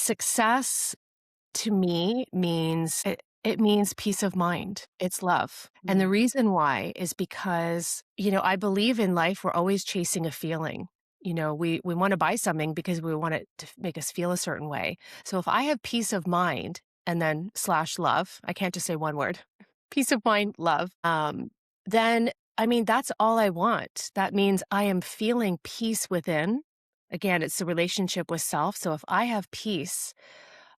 success to me means it means peace of mind. It's love. And the reason why is because, I believe in life, we're always chasing a feeling. We want to buy something because we want it to make us feel a certain way. So if I have peace of mind and then / love, I can't just say one word, peace of mind, love, then, that's all I want. That means I am feeling peace within. Again, it's the relationship with self. So if I have peace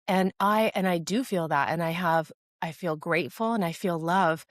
and I do feel that, and I feel grateful and I feel love,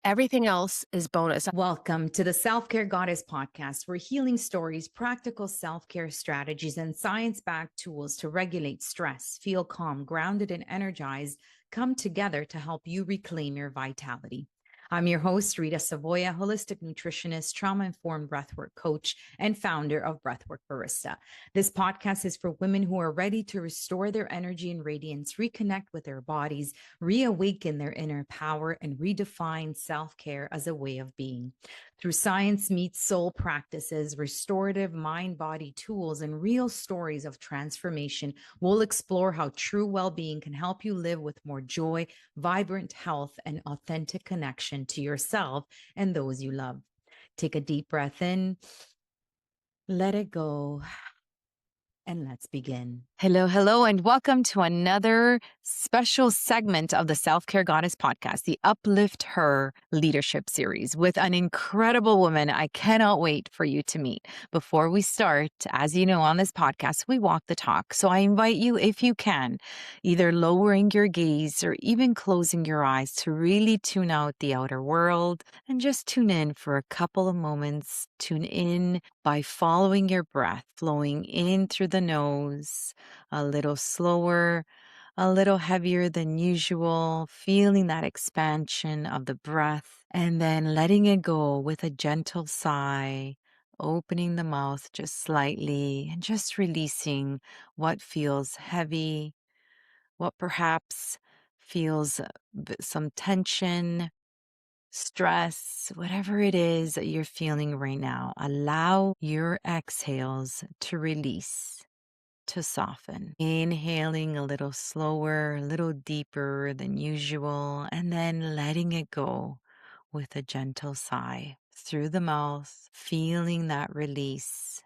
everything else is bonus. Welcome to the Self-Care Goddess Podcast, where healing stories, practical self-care strategies, and science-backed tools to regulate stress, feel calm, grounded, and energized come together to help you reclaim your vitality. I'm your host, Rita Savoya, holistic nutritionist, trauma-informed breathwork coach, and founder of Breathwork Barista. This podcast is for women who are ready to restore their energy and radiance, reconnect with their bodies, reawaken their inner power, and redefine self-care as a way of being. Through science meets soul practices, restorative mind-body tools, and real stories of transformation, we'll explore how true well-being can help you live with more joy, vibrant health, and authentic connection to yourself and those you love. Take a deep breath in, let it go, and let's begin. Hello, and welcome to another special segment of the Self-Care Goddess Podcast, the UpliftHER Leadership Series, with an incredible woman I cannot wait for you to meet. Before we start, as you know, on this podcast, we walk the talk. So I invite you, if you can, either lowering your gaze or even closing your eyes to really tune out the outer world and just tune in for a couple of moments. Tune in by following your breath, flowing in through the nose, a little slower, a little heavier than usual, feeling that expansion of the breath, and then letting it go with a gentle sigh, opening the mouth just slightly and just releasing what feels heavy, what perhaps feels some tension, stress, whatever it is that you're feeling right now. Allow your exhales to release, to soften. Inhaling a little slower, a little deeper than usual, and then letting it go with a gentle sigh through the mouth, feeling that release,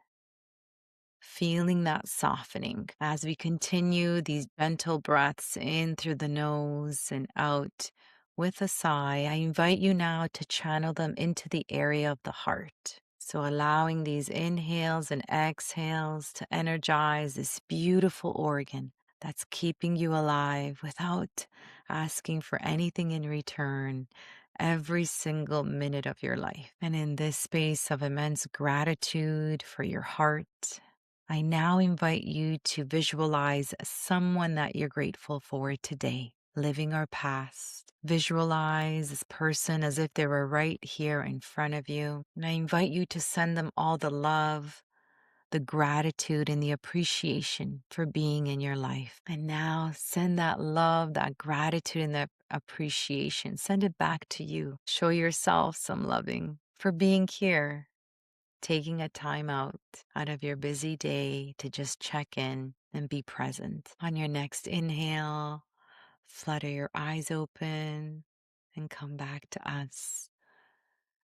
feeling that softening. As we continue these gentle breaths in through the nose and out with a sigh, I invite you now to channel them into the area of the heart. So allowing these inhales and exhales to energize this beautiful organ that's keeping you alive without asking for anything in return every single minute of your life. And in this space of immense gratitude for your heart, I now invite you to visualize someone that you're grateful for today, living or past. Visualize this person as if they were right here in front of you. And I invite you to send them all the love, the gratitude, and the appreciation for being in your life. And now send that love, that gratitude, and that appreciation. Send it back to you. Show yourself some loving for being here, taking a time out of your busy day to just check in and be present. On your next inhale, flutter your eyes open and come back to us.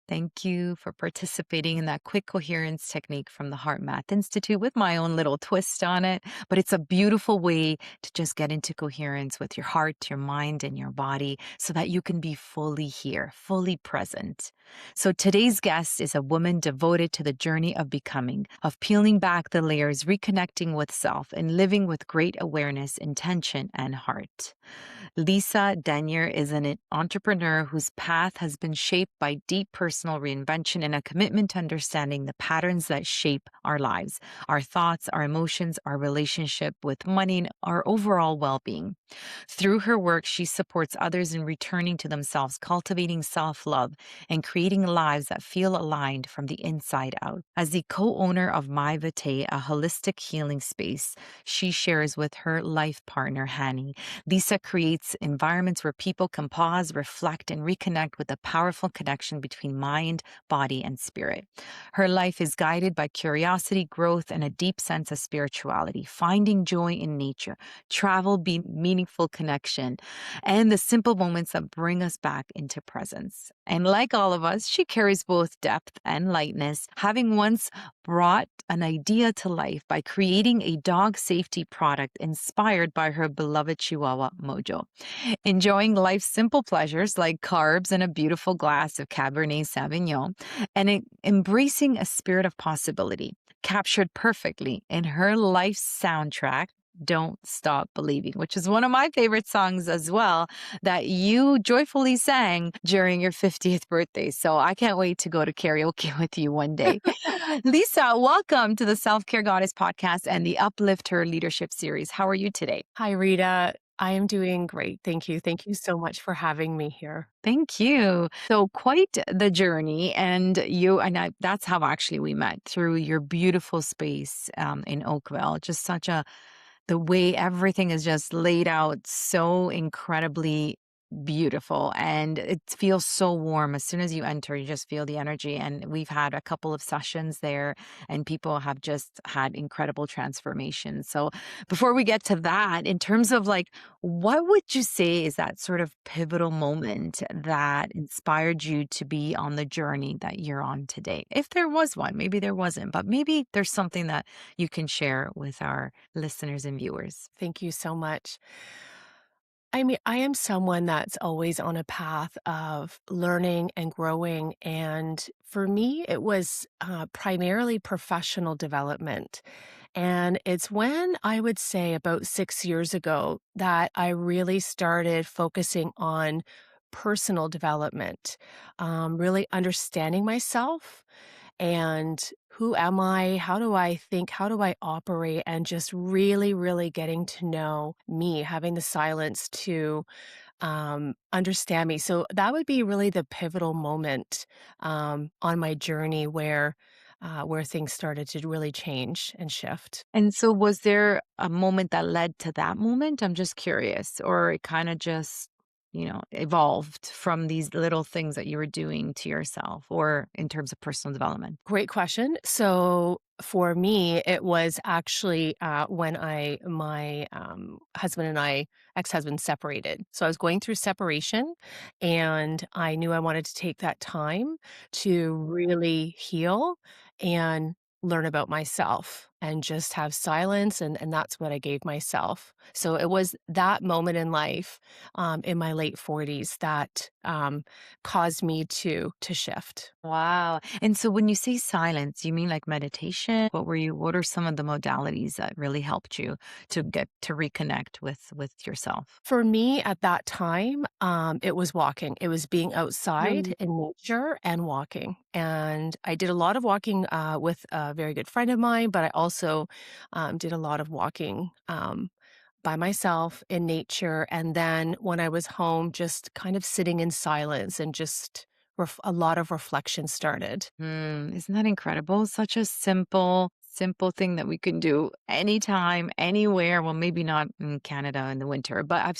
Thank you for participating in that quick coherence technique from the Heart Math Institute with my own little twist on it. But it's a beautiful way to just get into coherence with your heart, your mind, and your body so that you can be fully here, fully present. So today's guest is a woman devoted to the journey of becoming, of peeling back the layers, reconnecting with self, and living with great awareness, intention, and heart. Lisa Denier is an entrepreneur whose path has been shaped by deep personal reinvention and a commitment to understanding the patterns that shape our lives, our thoughts, our emotions, our relationship with money, and our overall well-being. Through her work, she supports others in returning to themselves, cultivating self-love, and creating lives that feel aligned from the inside out. As the co-owner of My Vitae, a holistic healing space she shares with her life partner, Hani, Lisa creates creates environments where people can pause, reflect, and reconnect with the powerful connection between mind, body, and spirit. Her life is guided by curiosity, growth, and a deep sense of spirituality, finding joy in nature, travel, be meaningful connection, and the simple moments that bring us back into presence. And like all of us, she carries both depth and lightness, having once brought an idea to life by creating a dog safety product inspired by her beloved Chihuahua Mojo. Enjoying life's simple pleasures like carbs and a beautiful glass of Cabernet Sauvignon, and embracing a spirit of possibility, captured perfectly in her life soundtrack. Don't Stop Believing, which is one of my favorite songs as well, that you joyfully sang during your 50th birthday. So I can't wait to go to karaoke with you one day. Lisa, welcome to the Self-Care Goddess Podcast and the Uplift Her Leadership Series. How are you today? Hi, Rita. I am doing great. Thank you. Thank you so much for having me here. Thank you. So quite the journey, and that's how actually we met, through your beautiful space in Oakville. Just such a the way everything is just laid out so incredibly beautiful, and it feels so warm. As soon as you enter, you just feel the energy. And we've had a couple of sessions there, and people have just had incredible transformation. So before we get to that, in terms of like, what would you say is that sort of pivotal moment that inspired you to be on the journey that you're on today? If there was one, maybe there wasn't, but maybe there's something that you can share with our listeners and viewers. Thank you so much. I mean, I am someone that's always on a path of learning and growing. And for me, it was primarily professional development. And it's when I would say about 6 years ago that I really started focusing on personal development, really understanding myself and who am I? How do I think? How do I operate? And just really, really getting to know me, having the silence to understand me. So that would be really the pivotal moment on my journey where things started to really change and shift. And so was there a moment that led to that moment? I'm just curious, or it kind of just, evolved from these little things that you were doing to yourself or in terms of personal development? Great question. So for me, it was actually when my husband and I, ex-husband, separated. So I was going through separation, and I knew I wanted to take that time to really heal and learn about myself and just have silence, and that's what I gave myself. So it was that moment in life, in my late 40s, that caused me to shift. Wow. And so when you say silence, you mean like meditation? What are some of the modalities that really helped you to get to reconnect with yourself? For me at that time, it was walking. It was being Mm. outside in nature and walking. And I did a lot of walking with a very good friend of mine, but I also did a lot of walking by myself in nature. And then when I was home, just kind of sitting in silence and just a lot of reflection started. Isn't that incredible? Such a simple thing that we can do anytime, anywhere. Well, maybe not in Canada in the winter, but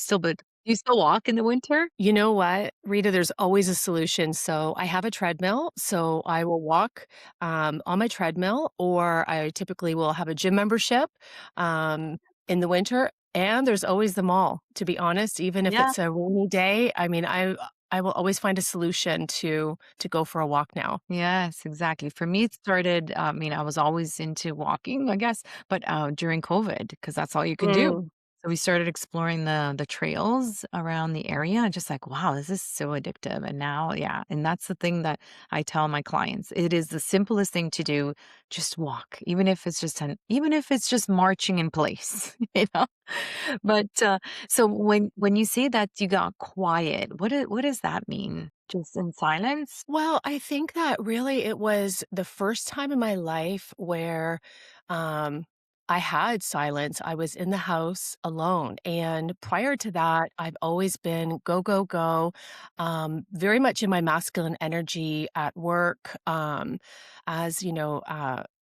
do you still walk in the winter? You know what, Rita? There's always a solution. So I have a treadmill, so I will walk on my treadmill, or I typically will have a gym membership in the winter. And there's always the mall. To be honest, even if Yeah. it's a rainy day, I mean, I will always find a solution to go for a walk now. Yes, exactly. For me, it started, I was always into walking, I guess, but during COVID, because that's all you could do. Mm. So we started exploring the trails around the area and just like, wow, this is so addictive. And now, yeah, and that's the thing that I tell my clients. It is the simplest thing to do. Just walk, even if it's just marching in place, you know. But so when you say that you got quiet, what does that mean? Just in silence? Well, I think that really it was the first time in my life where um, I had silence. I was in the house alone. And prior to that, I've always been go, go, go, very much in my masculine energy at work. As you know,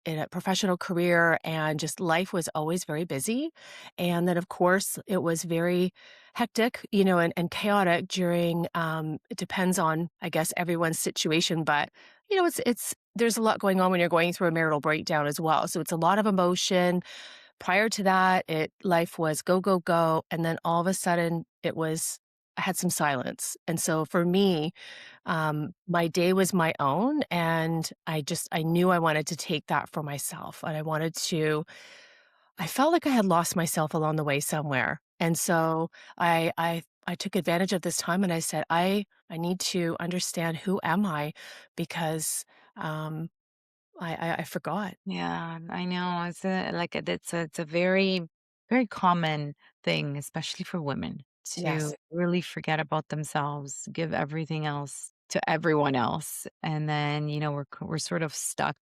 in a professional career, and just life was always very busy. And then, of course, it was very hectic, and chaotic during, it depends on, I guess, everyone's situation, but, there's a lot going on when you're going through a marital breakdown as well. So it's a lot of emotion. Prior to that, life was go, go, go, and then all of a sudden I had some silence. And so for me, my day was my own, and I knew I wanted to take that for myself, and I felt like I had lost myself along the way somewhere. And so I took advantage of this time and I said, I need to understand, who am I? Because, um, I forgot. Yeah, I know. It's a very very common thing, especially for women, to Yes. really forget about themselves, give everything else to everyone else, and then we're sort of stuck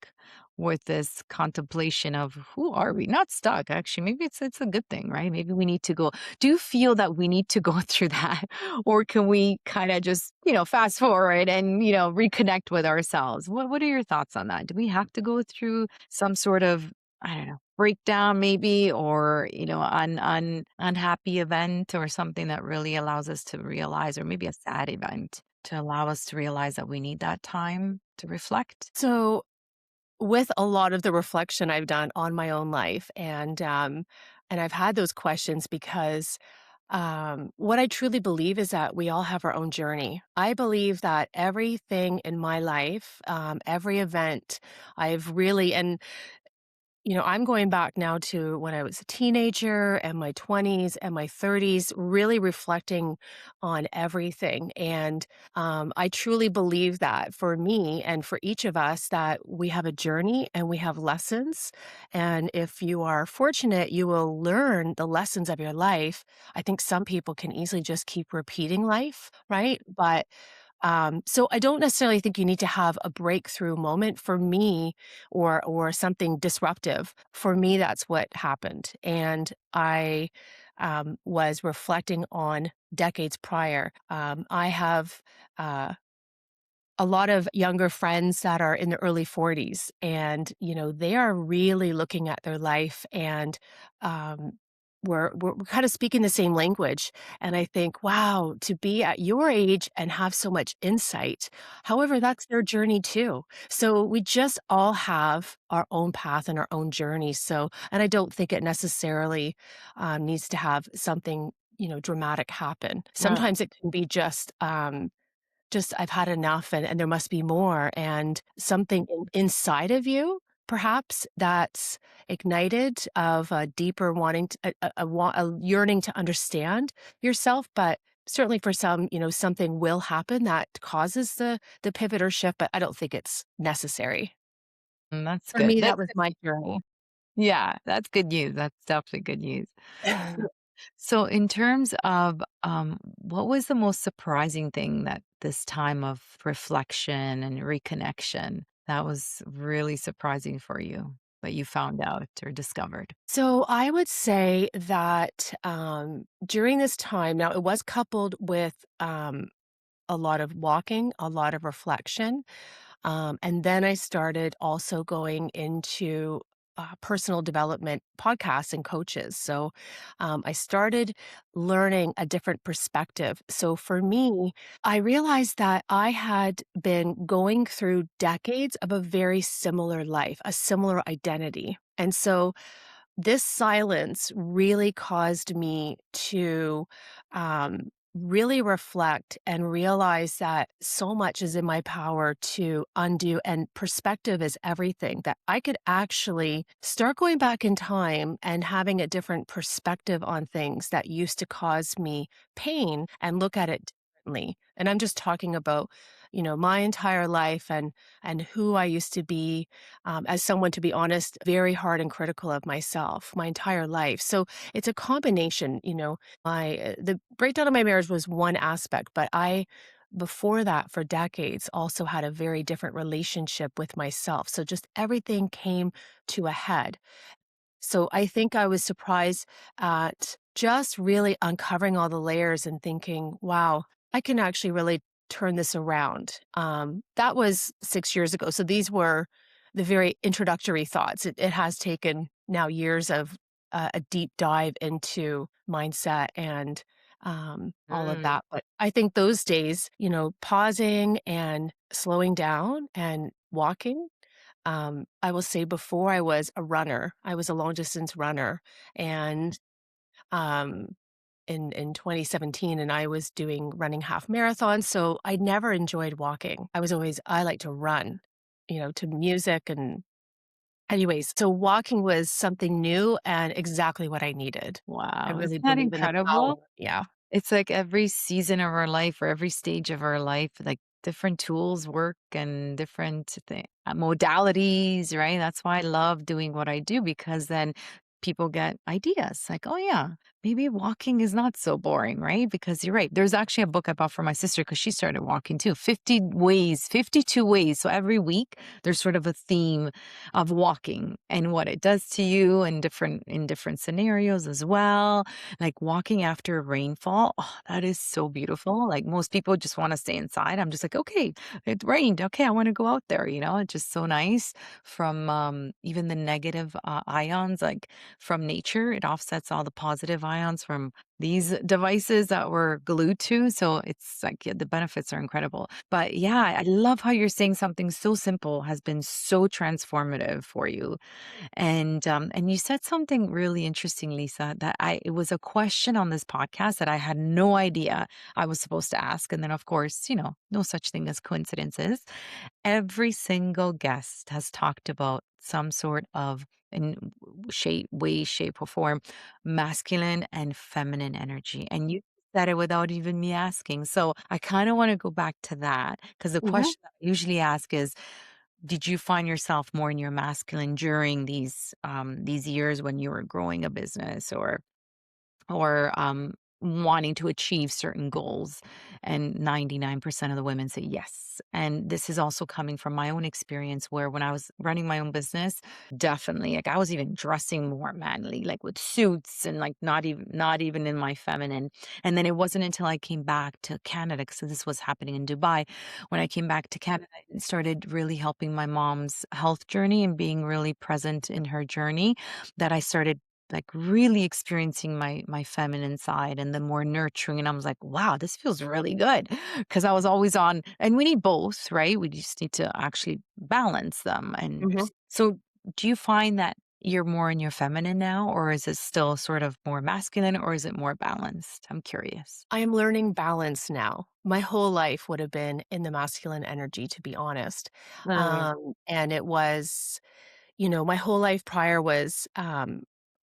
with this contemplation of who are we? Not stuck, actually. Maybe it's a good thing, right? Maybe we need to go. Do you feel that we need to go through that, or can we kind of just fast forward and reconnect with ourselves? What are your thoughts on that? Do we have to go through some sort of, I don't know, breakdown maybe, or unhappy event, or something that really allows us to realize, or maybe a sad event to allow us to realize that we need that time to reflect? So with a lot of the reflection I've done on my own life, and I've had those questions because, what I truly believe is that we all have our own journey. I believe that everything in my life, every event I've really and I'm going back now to when I was a teenager and my 20s and my 30s, really reflecting on everything. And I truly believe that for me and for each of us, that we have a journey and we have lessons. And if you are fortunate, you will learn the lessons of your life. I think some people can easily just keep repeating life, right? So I don't necessarily think you need to have a breakthrough moment for me, or something disruptive. For me, that's what happened. And I was reflecting on decades prior. I have uh, a lot of younger friends that are in the early 40s, and they are really looking at their life, and we're kind of speaking the same language. And I think, wow, to be at your age and have so much insight. However, that's their journey too. So we just all have our own path and our own journey. So, and I don't think it necessarily needs to have something dramatic happen. Right. Sometimes it can be just I've had enough, and there must be more, and something inside of you, perhaps, that's ignited of a deeper wanting to a yearning to understand yourself. But certainly for some, something will happen that causes the pivot or shift, but I don't think it's necessary. That's For good. me, that That's was my journey. Yeah, that's good news. That's definitely good news. So, in terms of what was the most surprising thing that this time of reflection and reconnection that was really surprising for you, that you found out or discovered? So I would say that, during this time, now it was coupled with, a lot of walking, a lot of reflection. And then I started also going into personal development podcasts and coaches. So I started learning a different perspective. So for me, I realized that I had been going through decades of a very similar life, a similar identity. And so this silence really caused me to really reflect and realize that so much is in my power to undo, and perspective is everything. That I could actually start going back in time and having a different perspective on things that used to cause me pain, and look at it differently. And I'm just talking about, my entire life, and who I used to be, as someone, to be honest, very hard and critical of myself my entire life. So it's a combination. The breakdown of my marriage was one aspect, but before that, for decades, also had a very different relationship with myself. So just everything came to a head. So I think I was surprised at just really uncovering all the layers and thinking, wow, I can actually really turn this around. That was 6 years ago. So these were the very introductory thoughts. It has taken now years of a deep dive into mindset and all of Mm. that. But I think those days, pausing and slowing down and walking. I will say before I was a runner, I was a long distance runner, and um, in 2017, and I was doing running half marathons. So I never enjoyed walking. I like to run, to music and anyways. So walking was something new and exactly what I needed. I Wow. really Isn't that believe in the power. incredible? Yeah. It's like every season of our life or every stage of our life, like different tools work and different modalities, right? That's why I love doing what I do because then people get ideas like, oh, yeah, maybe walking is not so boring, right? Because you're right. There's actually a book I bought for my sister because she started walking too 50 ways, 52 ways. So every week there's sort of a theme of walking and what it does to you and different scenarios as well, like walking after rainfall, oh, that is so beautiful. Like most people just want to stay inside. I'm just like, okay, it rained. Okay, I want to go out there. It's just so nice from even the negative ions, like from nature. It offsets all the positive ions from these devices that we're glued to. So it's like yeah, the benefits are incredible. But yeah, I love how you're saying something so simple has been so transformative for you. And you said something really interesting, Lisa, that it was a question on this podcast that I had no idea I was supposed to ask. And then of course, no such thing as coincidences. Every single guest has talked about some sort of in way, shape, or form, masculine and feminine energy. And you said it without even me asking. So I kind of want to go back to that because the Mhm. question that I usually ask is, did you find yourself more in your masculine during these years when you were growing a business or wanting to achieve certain goals? And 99% of the women say yes. And this is also coming from my own experience where when I was running my own business, definitely like I was even dressing more manly, like with suits and like not even in my feminine. And then it wasn't until I came back to Canada, so this was happening in Dubai. When I came back to Canada and started really helping my mom's health journey and being really present in her journey, that I started like really experiencing my feminine side and the more nurturing, and I was like, wow, this feels really good because I was always on, and we need both, right? We just need to actually balance them. And Mhm. so do you find that you're more in your feminine now, or is it still sort of more masculine, or is it more balanced? I'm curious. I am learning balance now. My whole life would have been in the masculine energy, to be honest. Mm. And it was, my whole life prior was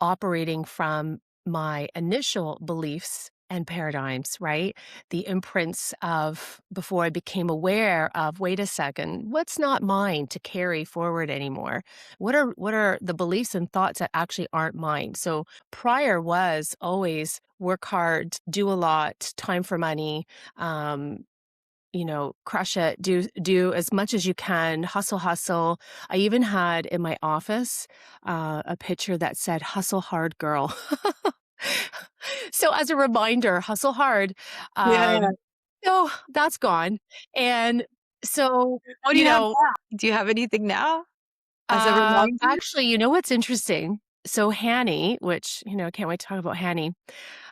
operating from my initial beliefs and paradigms, right? The imprints of before I became aware of, wait a second, what's not mine to carry forward anymore? What are the beliefs and thoughts that actually aren't mine? So prior was always work hard, do a lot, time for money, um, crush it, do as much as you can, hustle, hustle. I even had in my office a picture that said "Hustle hard, girl." So as a reminder, hustle hard. Yeah. So that's gone, and so What do you you have know, now? Do you have anything now as a reminder? actually, you know what's interesting? So Hanny, which I can't wait to talk about Hanny,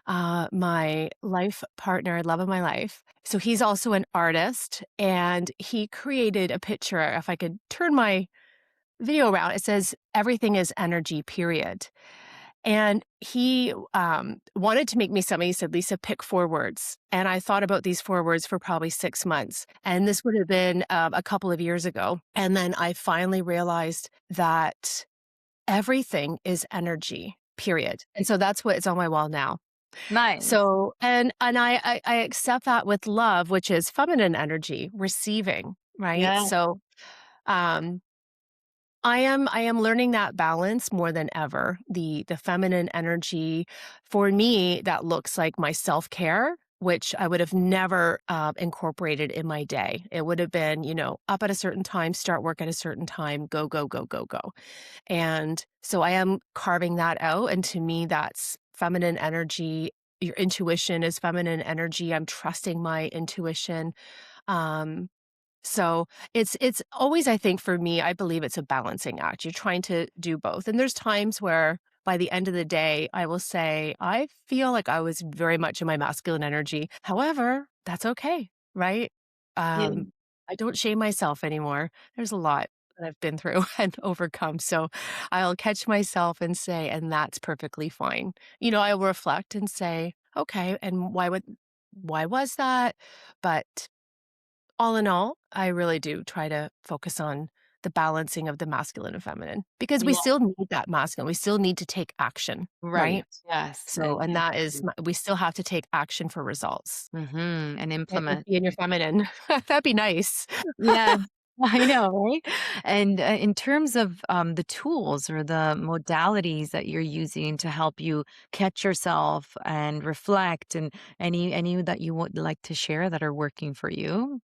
my life partner, love of my life. So he's also an artist, and he created a picture. If I could turn my video around, it says, "Everything is energy, period." And he wanted to make me something. He said, "Lisa, pick 4 words." And I thought about these 4 words for probably 6 months. And this would have been a couple of years ago. And then I finally realized that everything is energy, period. And so that's what is on my wall now. Nice. So, and I accept that with love, which is feminine energy, receiving, right? Yeah. So, um, I am learning that balance more than ever. The feminine energy for me that looks like my self-care, which I would have never incorporated in my day. It would have been, up at a certain time, start work at a certain time, go, go, go, go, go. And so I am carving that out. And to me, that's feminine energy. Your intuition is feminine energy. I'm trusting my intuition. Um, So it's always, I think for me, I believe it's a balancing act. You're trying to do both. And there's times where by the end of the day, I will say, I feel like I was very much in my masculine energy. However, that's okay, right? Yeah. Um, I don't shame myself anymore. There's a lot that I've been through and overcome. So I'll catch myself and say, and that's perfectly fine. I'll reflect and say, okay, and why was that? But all in all, I really do try to focus on the balancing of the masculine and feminine because we Yeah. still need that masculine. We still need to take action, Right. right? Yes. So, and that is, we still have to take action for results. And Can't just implement. be in your feminine. That'd be nice. Yeah, I know, right? And, in terms of, the tools or the modalities that you're using to help you catch yourself and reflect, and any that you would like to share that are working for you?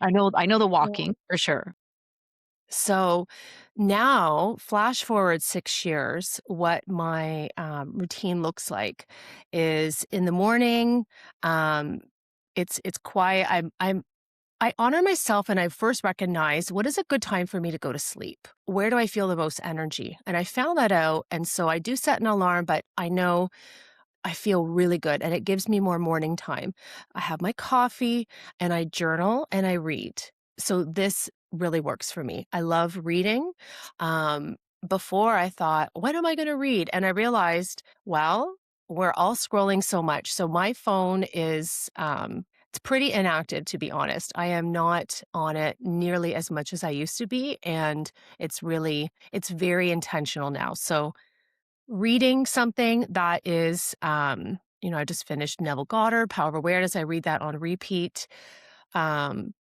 I know the walking for sure. So now, flash forward 6 years, what my routine looks like is in the morning. Um, it's quiet. I honor myself and I first recognize what is a good time for me to go to sleep. Where do I feel the most energy? And I found that out. And so I do set an alarm, but I know I feel really good and it gives me more morning time. I have my coffee and I journal and I read. So this really works for me. I love reading. Um, Before I thought, what am I going to read? And I realized, well, we're all scrolling so much. So my phone is it's pretty inactive, to be honest. I am not on it nearly as much as I used to be. And it's very intentional now. So reading something that is, I just finished Neville Goddard, Power of Awareness. I read that on repeat. Um,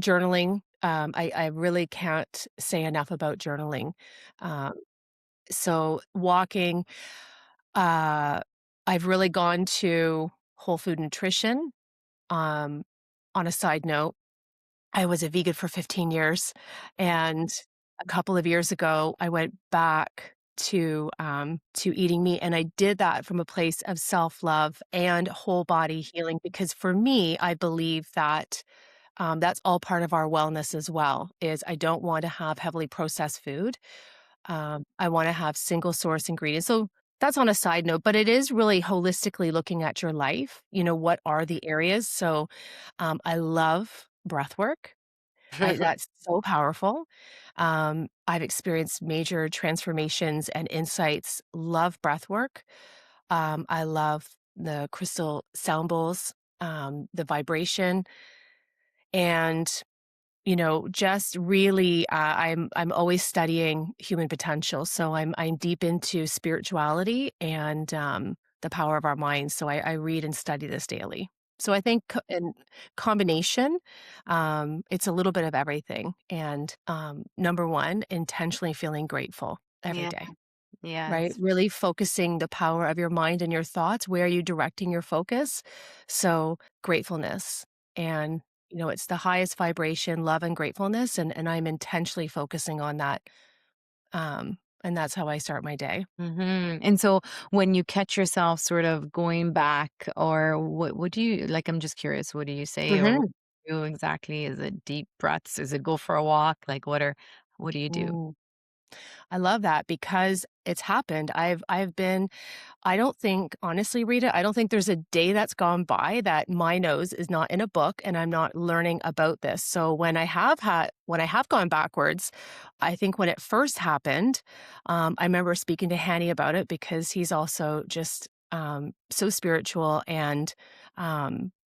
Journaling. I really can't say enough about journaling. Um, so walking, uh, I've really gone to whole food nutrition. Um, on a side note, I was a vegan for 15 years, and a couple of years ago, I went back to eating meat, and I did that from a place of self-love and whole body healing because for me, I believe that, that's all part of our wellness as well, is I don't want to have heavily processed food. I wanna have single source ingredients. So that's on a side note, but it is really holistically looking at your life, what are the areas? So, I love breath work. That's so powerful. I've experienced major transformations and insights, love breath work. I love the crystal sound bowls, the vibration, and just really, I'm always studying human potential. So I'm deep into spirituality and the power of our minds. So I read and study this daily. So I think in combination, it's a little bit of everything. And number one, intentionally feeling grateful every Yeah. day. Right? Yes. Really focusing the power of your mind and your thoughts. Where are you directing your focus? So, gratefulness. And, it's the highest vibration, love and gratefulness. And I'm intentionally focusing on that. And that's how I start my day. And so when you catch yourself sort of going back, or what do you like, I'm just curious, what do you say, or what Mhm. do you do exactly? Is it deep breaths? Is it go for a walk? Like what do you do? Ooh, I love that because it's happened. I've been I don't think honestly, Rita, I don't think there's a day that's gone by that my nose is not in a book and I'm not learning about this. So when I have gone backwards, I think when it first happened, I remember speaking to Hanny about it because he's also just so spiritual and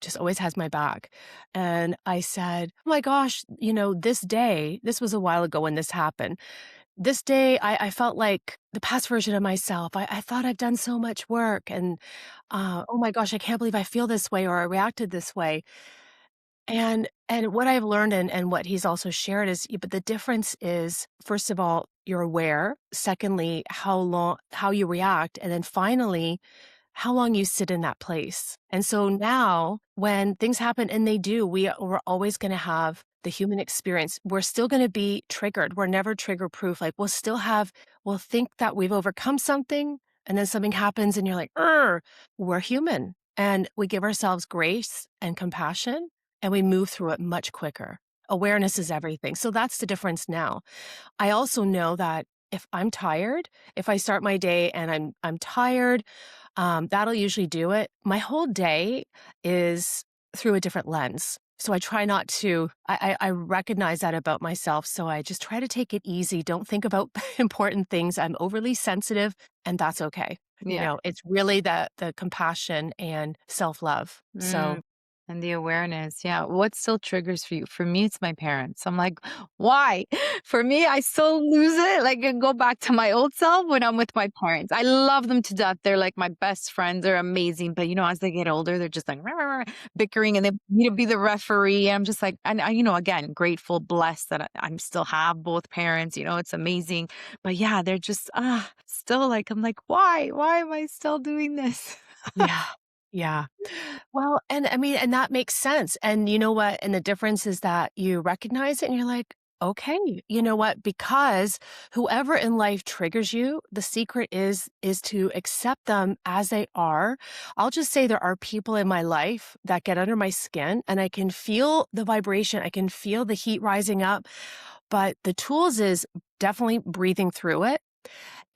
just always has my back. And I said, "Oh my gosh, this was a while ago when this happened. This day, I felt like the past version of myself. I thought I've done so much work and, oh my gosh, I can't believe I feel this way or I reacted this way. And what I've learned and what he's also shared is but the difference is, first of all, you're aware. Secondly, how you react. And then finally, how long you sit in that place. And so now when things happen and they do, we're always going to have the human experience. We're still going to be triggered. We're never trigger proof. Like we'll think that we've overcome something and then something happens and you're like, we're human. And we give ourselves grace and compassion and we move through it much quicker. Awareness is everything. So that's the difference now. I also know that if I'm tired, if I start my day and I'm tired, that'll usually do it. My whole day is through a different lens. So I try not to I recognize that about myself, so I just try to take it easy, don't think about important things. I'm overly sensitive, and that's okay. Yeah. It's really the compassion and self-love. Mm, So, and the awareness. Yeah. What still triggers for you? For me, it's my parents. I'm like, why? For me, I still lose it. Like, I go back to my old self when I'm with my parents. I love them to death. They're like my best friends. They're amazing. But, as they get older, they're just like "Rah, rah, rah," bickering and they need to be the referee. I'm just like, and again, grateful, blessed that I'm still have both parents. It's amazing. But yeah, they're just, still like, I'm like, why? Why am I still doing this? yeah. Yeah. Well, and I mean, and that makes sense. And you know what? And the difference is that you recognize it and you're like, okay, you know what? Because whoever in life triggers you, the secret is to accept them as they are. I'll just say there are people in my life that get under my skin and I can feel the vibration. I can feel the heat rising up. But the tools is definitely breathing through it.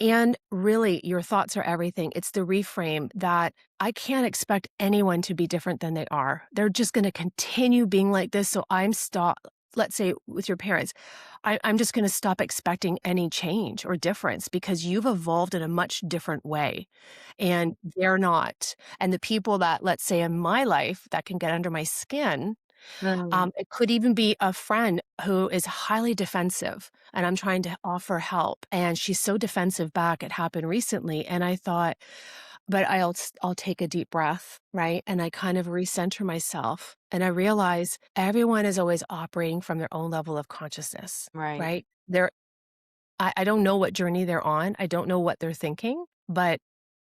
And really, your thoughts are everything. It's the reframe that I can't expect anyone to be different than they are. They're just going to continue being like this. So let's say with your parents, I'm just going to stop expecting any change or difference because you've evolved in a much different way and they're not. And the people that, let's say in my life that can get under my skin, Mm, it could even be a friend who is highly defensive, and I'm trying to offer help, and she's so defensive back. It happened recently, and I thought, but I'll take a deep breath, right? And I kind of recenter myself, and I realize everyone is always operating from their own level of consciousness, right. right? I don't know what journey they're on. I don't know what they're thinking, but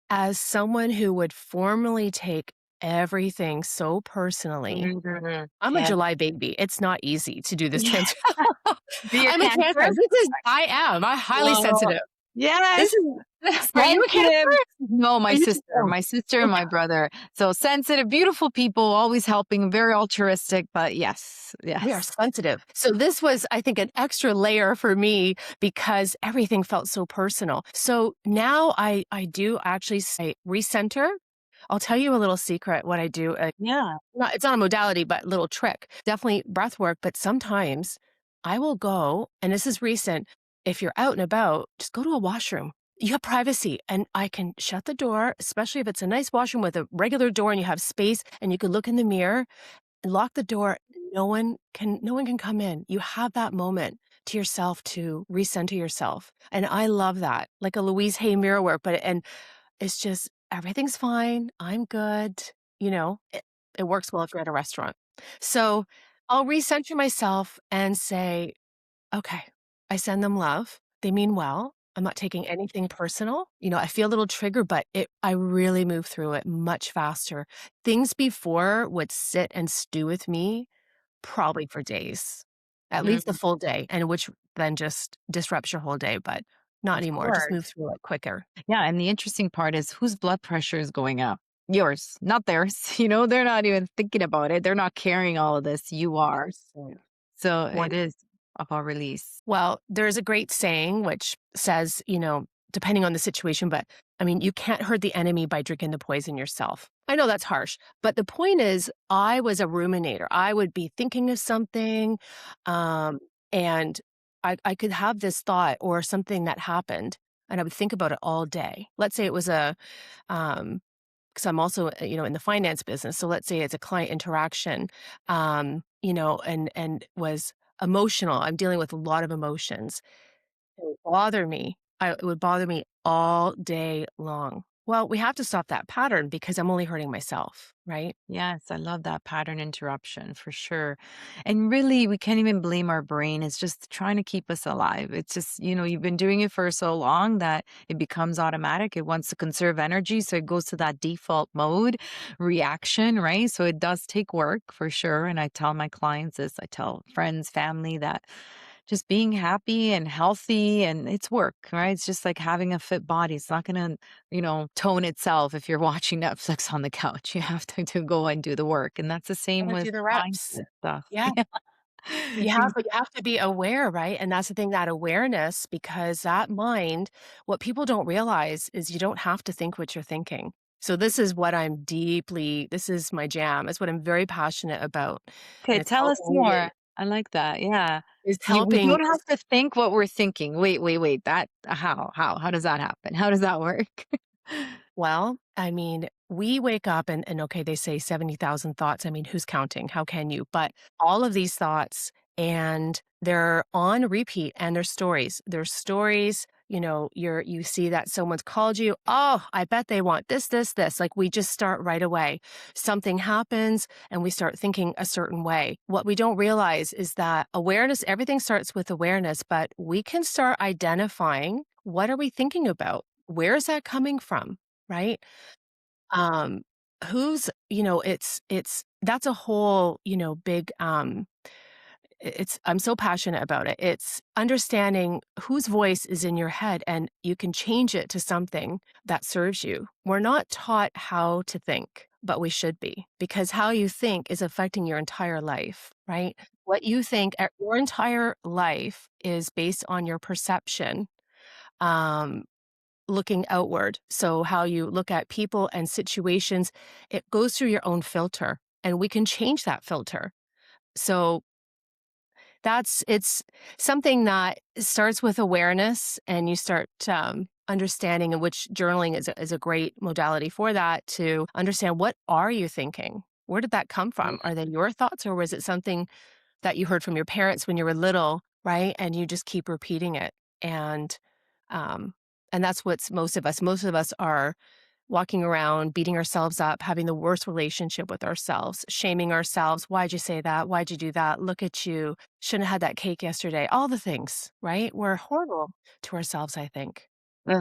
as someone who would formally take everything so personally, Mhm. I'm a Yes. July baby. It's not easy to do this Yeah. trans Be a I'm a Cancer. Cancer? I am highly Oh, sensitive. This yes. is Are you a Cancer? Sensitive. No, my Are you sister. Oh, My sister and yeah. my brother. So sensitive, beautiful people, always helping, very altruistic, but yes, We are yes. sensitive. So this was, I think, an extra layer for me because everything felt so personal. So now I do actually say recenter. I'll tell you a little secret what I do. Yeah. It's not a modality, but a little trick. Definitely breath work, but sometimes I will go, and this is recent, if you're out and about, just go to a washroom. You have privacy, and I can shut the door, especially if it's a nice washroom with a regular door and you have space and you could look in the mirror and lock the door. No one can come in. You have that moment to yourself to recenter yourself. And I love that. Like a Louise Hay mirror work, and it's just everything's fine. I'm good. It works well if you're at a restaurant. So I'll recenter myself and say, okay, I send them love. They mean well. I'm not taking anything personal. I feel a little triggered, but I really move through it much faster. Things before would sit and stew with me probably for days, at least the Mm, full day, and which then just disrupts your whole day, but not of anymore. Just move course. through it quicker. Yeah, and the interesting part is whose blood pressure is going up? Yours, not theirs. They're not even thinking about it. They're not carrying all of this. You are. 100%. So it is about release. Well, there's a great saying which says, depending on the situation, but I mean, you can't hurt the enemy by drinking the poison yourself. I know that's harsh, but the point is, I was a ruminator. I would be thinking of something, um, and I could have this thought or something that happened, and I would think about it all day. Let's say it was um, because I'm also, in the finance business. So let's say it's a client interaction, and was emotional. I'm dealing with a lot of emotions. It would bother me all day long. Well, we have to stop that pattern because I'm only hurting myself, right? Yes, I love that pattern interruption for sure. And really, we can't even blame our brain. It's just trying to keep us alive. It's just, you've been doing it for so long that it becomes automatic. It wants to conserve energy. So it goes to that default mode reaction, right? So it does take work for sure. And I tell my clients this, I tell friends, family that just being happy and healthy and it's work, right? It's just like having a fit body. It's not going to tone itself if you're watching Netflix on the couch. You have to go and do the work. And that's the same Gotta with do the reps. mindset stuff. Yeah. You have to be aware, right? And that's the thing, that awareness, because that mind, what people don't realize is you don't have to think what you're thinking. So this is my jam. It's what I'm very passionate about. Okay, And it's tell us helping more. women, I like that. Yeah. it's We helping don't have to think what we're thinking. Wait, wait, wait. That how does that happen? How does that work? Well, I mean, we wake up and okay, they say 70,000 thoughts. I mean, who's counting? How can you? But all of these thoughts, and they're on repeat, and they're stories. They're stories, you see that someone's called you. Oh, I bet they want this, this, this. Like, we just start right away. Something happens and we start thinking a certain way. What we don't realize is that awareness, everything starts with awareness, but we can start identifying, what are we thinking about? Where is that coming from? Right? Um, who's, it's that's a whole, big, it's I'm so passionate about it. It's understanding whose voice is in your head, and you can change it to something that serves you. We're not taught how to think, but we should be, because how you think is affecting your entire life, right? What you think, your entire life is based on your perception. Um, Looking outward. So how you look at people and situations, it goes through your own filter, and we can change that filter. So it's something that starts with awareness, and you start understanding, in which journaling is a great modality for that, to understand, what are you thinking? Where did that come from? Are they your thoughts, or was it something that you heard from your parents when you were little, right? And you just keep repeating it. And um and that's what's most of us are walking around beating ourselves up, having the worst relationship with ourselves, shaming ourselves. Why'd you say that? Why'd you do that? Look at you. Shouldn't have had that cake yesterday. All the things, right? We're horrible to ourselves, I think.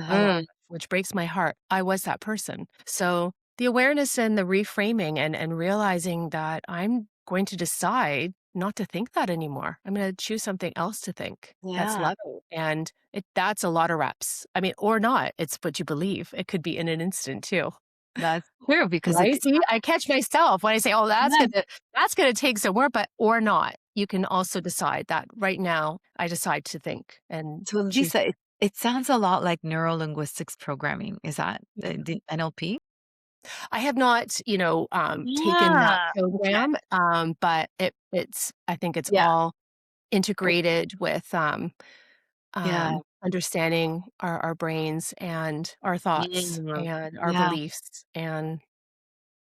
A lot, Mhm. which breaks my heart. I was that person. So the awareness and the reframing, and realizing that I'm going to decide not to think that anymore. I'm going to choose something else to think that's Yeah, loving. And that's a lot of reps. I mean, or not. It's what you believe. It could be in an instant too. that's true because it Right? could See, I catch myself when I say, "Oh, yeah. that's gonna take some work," but or not. You can also decide that right now I decide to think and So choose. Lisa, it sounds a lot like neuro linguistics programming. Is that the NLP? I have not, taken that Yeah. Okay. program, but I think it's Yeah. all integrated with, Yeah. understanding our brains and our thoughts Mm. and our Yeah. beliefs, and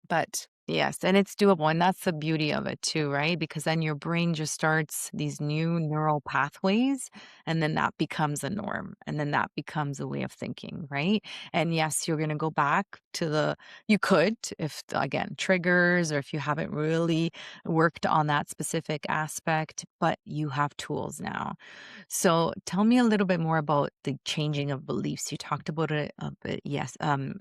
but Yes, and it's doable, and that's the beauty of it too, right? Because then your brain just starts these new neural pathways, and then that becomes a norm, and then that becomes a way of thinking, right? And yes, you're going to go back to you could, if again, triggers, or if you haven't really worked on that specific aspect, but you have tools now. So tell me a little bit more about the changing of beliefs. You talked about it a bit, yes,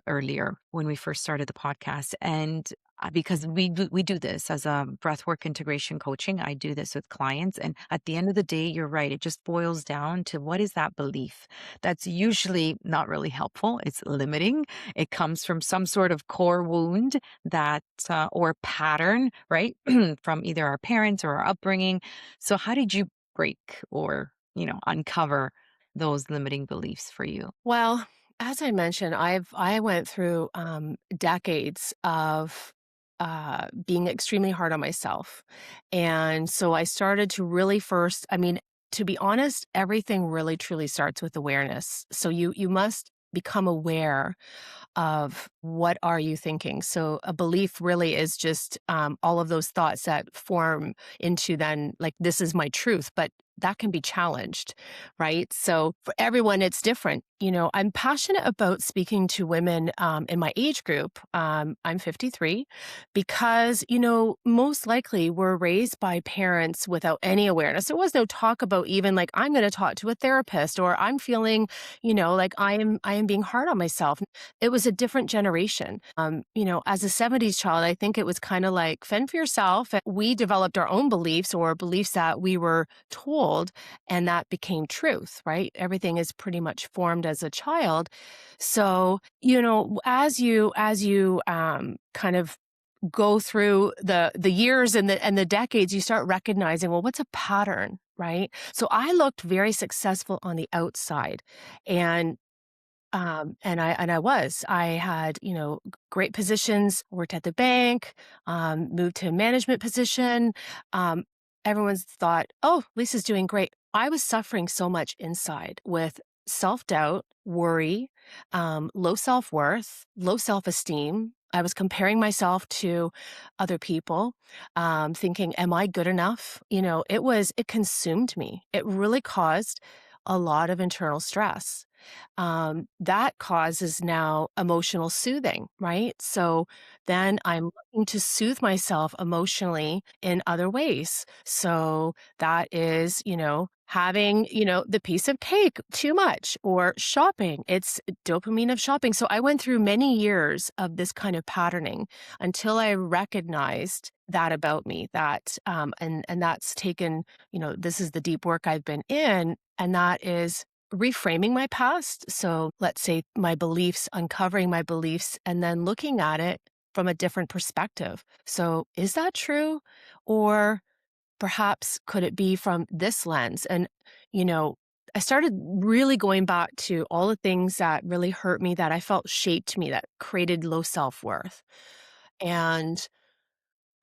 earlier when we first started the podcast, and because we do this as a breathwork integration coaching. I do this with clients, and at the end of the day, you're right. It just boils down to, what is that belief that's usually not really helpful. It's limiting. It comes from some sort of core wound that or pattern, right, from either our parents or our upbringing. So, how did you break or uncover those limiting beliefs for you? Well, as I mentioned, I went through decades of being extremely hard on myself, and so I started to really first. I mean, to be honest, everything really truly starts with awareness. So you must become aware of, what are you thinking. So a belief really is just all of those thoughts that form into, then, like, this is my truth, but that can be challenged, right? So for everyone, it's different. I'm passionate about speaking to women in my age group. I'm 53, because, most likely we're raised by parents without any awareness. There was no talk about, even like, I'm going to talk to a therapist, or I'm feeling, like I am being hard on myself. It was a different generation. As a 70s child, I think it was kind of like, fend for yourself. And we developed our own beliefs, or beliefs that we were told, and that became truth, right? Everything is pretty much formed as a child. So, as you kind of go through the years and the decades, you start recognizing, well, what's a pattern, right? So I looked very successful on the outside, and I had, great positions, worked at the bank, moved to a management position. Um, Everyone's thought, oh, Lisa's doing great. I was suffering so much inside with self-doubt, worry, low self-worth, low self-esteem. I was comparing myself to other people, thinking, am I good enough? It consumed me. It really caused a lot of internal stress. That causes now emotional soothing, right? So then I'm looking to soothe myself emotionally in other ways. So that is, having, the piece of cake too much or shopping. It's dopamine of shopping. So I went through many years of this kind of patterning until I recognized that about me, and that's taken, this is the deep work I've been in, and that is reframing my past. So let's say my beliefs, uncovering my beliefs, and then looking at it from a different perspective. So is that true? Or perhaps could it be from this lens? And, you know, I started really going back to all the things that really hurt me, that I felt shaped me, that created low self-worth. And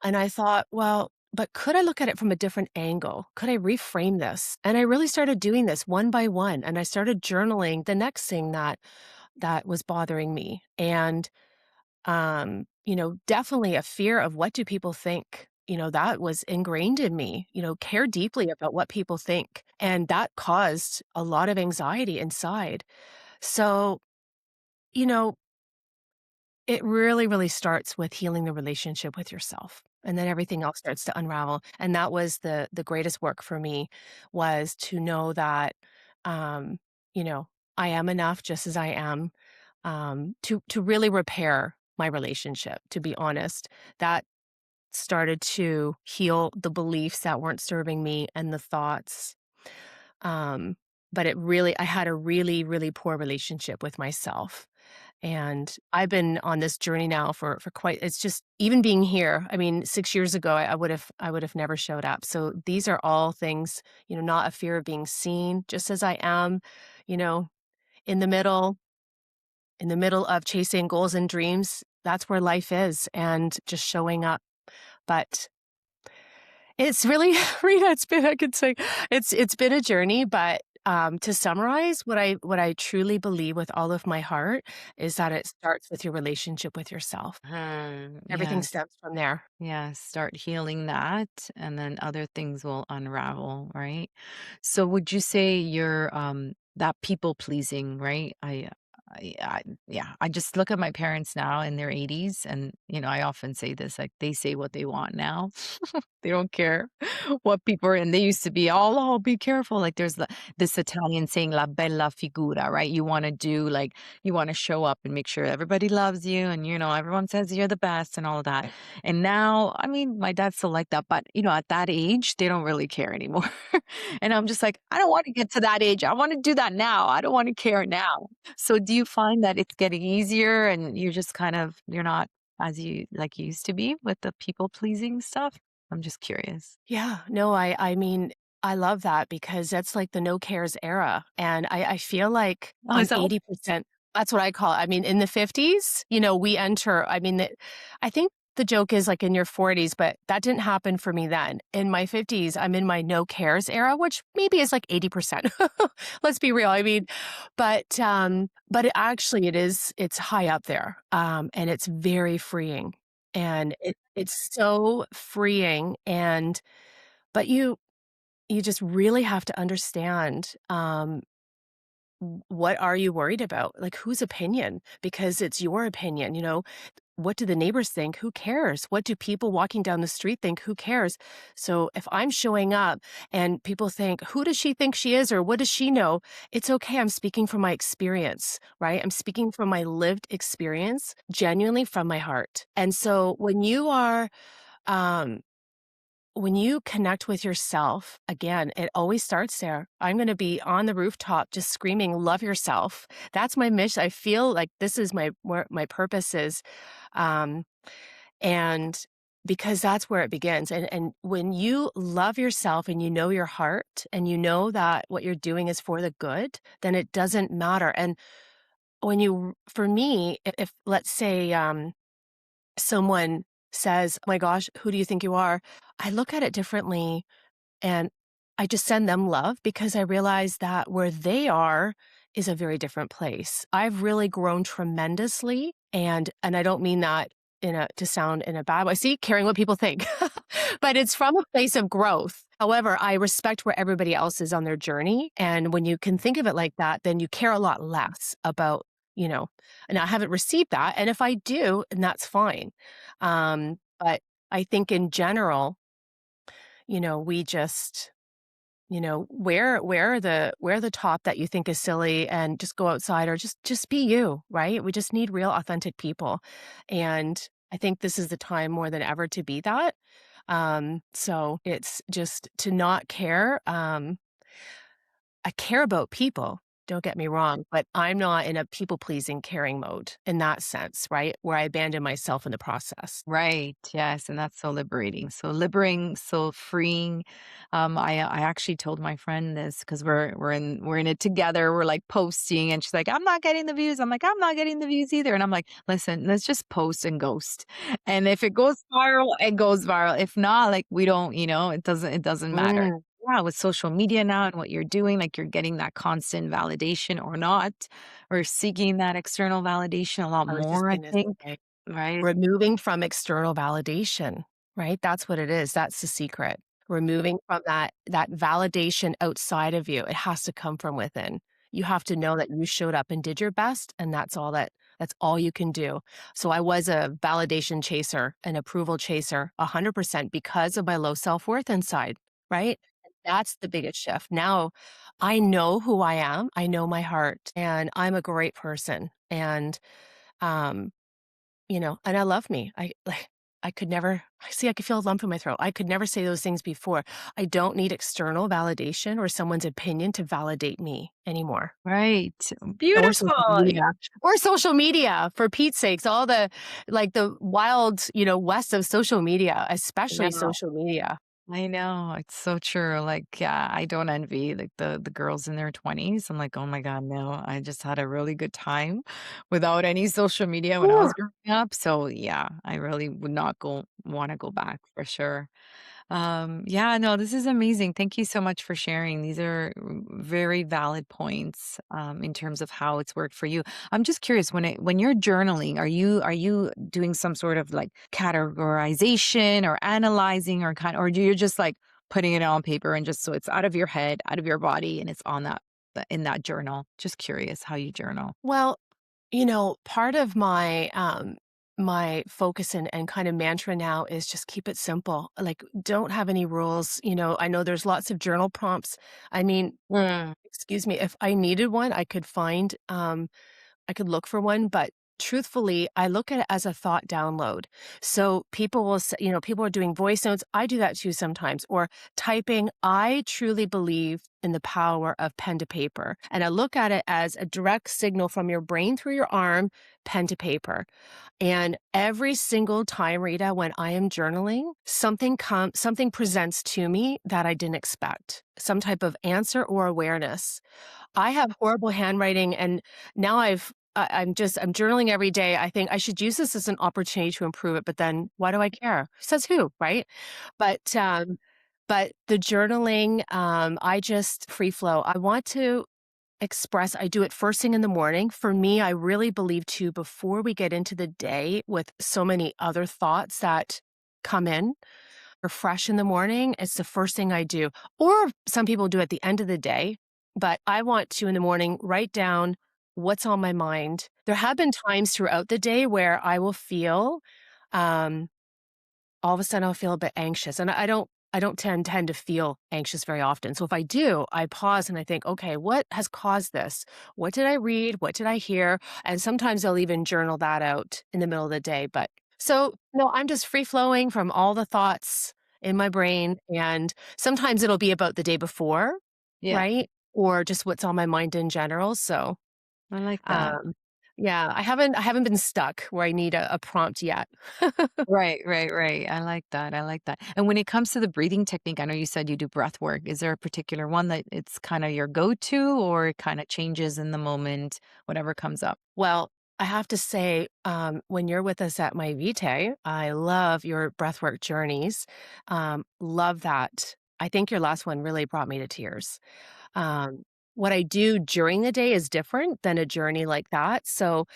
and I thought, well, but could I look at it from a different angle? Could I reframe this? And I really started doing this one by one. And I started journaling the next thing that was bothering me. And definitely a fear of what do people think? That was ingrained in me, care deeply about what people think. And that caused a lot of anxiety inside. So, you know, it really, really starts with healing the relationship with yourself, and then everything else starts to unravel, and that was the greatest work for me, was to know that, um, you know, I am enough just as I am, to really repair my relationship, to be honest. That started to heal the beliefs that weren't serving me and the thoughts, um, but I had a really, really poor relationship with myself. And I've been on this journey now for quite, it's just even being here. I mean, 6 years ago, I would have never showed up. So these are all things, not a fear of being seen just as I am, you know, in the middle in the middle of chasing goals and dreams. That's where life is, and just showing up. But it's really Rita, I could say it's been a journey, but, to summarize, what I truly believe with all of my heart is that it starts with your relationship with yourself. Everything Yes. stems from there. Yes. Start healing that, and then other things will unravel, right? So would you say you're that people pleasing, right? Yeah, I just look at my parents now in their 80s, and I often say this, like, they say what they want now. They don't care what people are, and they used to be all, "Oh, be careful." Like, there's this Italian saying, "La bella figura," right? You wanna do, like, you wanna show up and make sure everybody loves you, and, everyone says you're the best and all of that. And now, I mean, my dad's still like that, but, at that age, they don't really care anymore. And I'm just like, "I don't wanna get to that age. I wanna do that now. I don't wanna care now." So do you find that it's getting easier and you're not as you used to be with the people pleasing stuff? I'm just curious. Yeah, no, I mean, I love that because that's like the no cares era, and I feel like Oh, I'm is that 80%. That's what I call it. I mean, in the 50s, we enter, I mean, I think the joke is like in your 40s, but that didn't happen for me then. In my 50s, I'm in my no cares era, which maybe is like 80%. Let's be real. I mean, but it's high up there, and it's very freeing, and it's so freeing. And but you just really have to understand, what are you worried about? Like, whose opinion? Because it's your opinion, what do the neighbors think? Who cares? What do people walking down the street think? Who cares? So if I'm showing up and people think, who does she think she is, or what does she know? It's okay. I'm speaking from my experience, right? I'm speaking from my lived experience, genuinely from my heart. And so um, when you connect with yourself, again, it always starts there. I'm going to be on the rooftop just screaming, love yourself. That's my mission. I feel like this is where my purpose is. Um, And because that's where it begins. And when you love yourself and you know your heart and you know that what you're doing is for the good, then it doesn't matter. And when you, for me, if let's say someone says, "Oh my gosh, who do you think you are?" I look at it differently and I just send them love because I realize that where they are is a very different place. I've really grown tremendously, and I don't mean that in a to sound in a bad way. See, caring what people think. But it's from a place of growth. However, I respect where everybody else is on their journey, and when you can think of it like that, then you care a lot less about, you know, and I haven't received that, and if I do, and that's fine. But I think in general, we just, wear the top that you think is silly and just go outside or just be you, right? We just need real authentic people. And I think this is the time more than ever to be that. So it's just to not care. I care about people, don't get me wrong, but I'm not in a people pleasing caring mode in that sense, right? Where I abandon myself in the process. Right. Yes, and that's so liberating. So liberating, so freeing. I actually told my friend this because we're in it together. We're like posting, and she's like, "I'm not getting the views." I'm like, "I'm not getting the views either." And I'm like, "Listen, let's just post and ghost. And if it goes viral, it goes viral. If not, like we don't, it doesn't matter." Mm, Yeah, with social media now and what you're doing, like you're getting that constant validation or not, or seeking that external validation a lot I was just more, I going to think. say. Right. Removing from external validation, right? That's what it is. That's the secret. Removing from that validation outside of you. It has to come from within. You have to know that you showed up and did your best, and that's all you can do. So I was a validation chaser, an approval chaser, 100% because of my low self-worth inside, right? And that's the biggest shift. Now I know who I am. I know my heart, and I'm a great person. Um and I love me. I could never I could feel a lump in my throat. I could never say those things before. I don't need external validation or someone's opinion to validate me anymore. Right. Or Beautiful. social media. Or social media, for Pete's sakes, all the wild, west of social media, I especially know. social media. I know. It's so true. Like, yeah, I don't envy like the girls in their 20s. I'm like, oh my God, no. I just had a really good time without any social media when I Ooh. was growing up. So yeah, I really would not go want to go back for sure. Yeah, no, this is amazing. Thank you so much for sharing. These are very valid points in terms of how it's worked for you. I'm just curious when you're journaling, are you doing some sort of like categorization or analyzing or do you just like putting it on paper and just so it's out of your head, out of your body, and it's on in that journal? Just curious how you journal. Well, part of my focus and kind of mantra now is just keep it simple. Like, don't have any rules. I know there's lots of journal prompts. I mean, Mm. excuse me, if I needed one, I could look for one, but truthfully, I look at it as a thought download. So people will say, people are doing voice notes. I do that too sometimes, or typing. I truly believe in the power of pen to paper. And I look at it as a direct signal from your brain through your arm, pen to paper. And every single time, Rita, when I am journaling, something presents to me that I didn't expect, some type of answer or awareness. I have horrible handwriting, and now I'm journaling every day. I think I should use this as an opportunity to improve it, but then why do I care? Says who, right? But, but the journaling, I just free flow. I want to express. I do it first thing in the morning. For me, I really believe too, before we get into the day with so many other thoughts that come in, or fresh in the morning, it's the first thing I do. Or some people do at the end of the day, but I want to in the morning write down what's on my mind. There have been times throughout the day where I will feel, um, all of a sudden I'll feel a bit anxious, and I don't tend to feel anxious very often. So if I do, I pause and I think, okay, what has caused this? What did I read? What did I hear? And sometimes I'll even journal that out in the middle of the day. But so no, I'm just free flowing from all the thoughts in my brain. And sometimes it'll be about the day before, Yeah, right? Or just what's on my mind in general. So I like that. um Yeah, I haven't been stuck where I need a prompt yet. Right, right, right. I like that. I like that. And when it comes to the breathing technique, I know you said you do breath work. Is there a particular one that it's kind of your go-to or it kind of changes in the moment, whatever comes up? Well, I have to say, when you're with us at my Vitae, I love your breathwork journeys. Love that. I think your last one really brought me to tears. Um, what I do during the day is different than a journey like that. So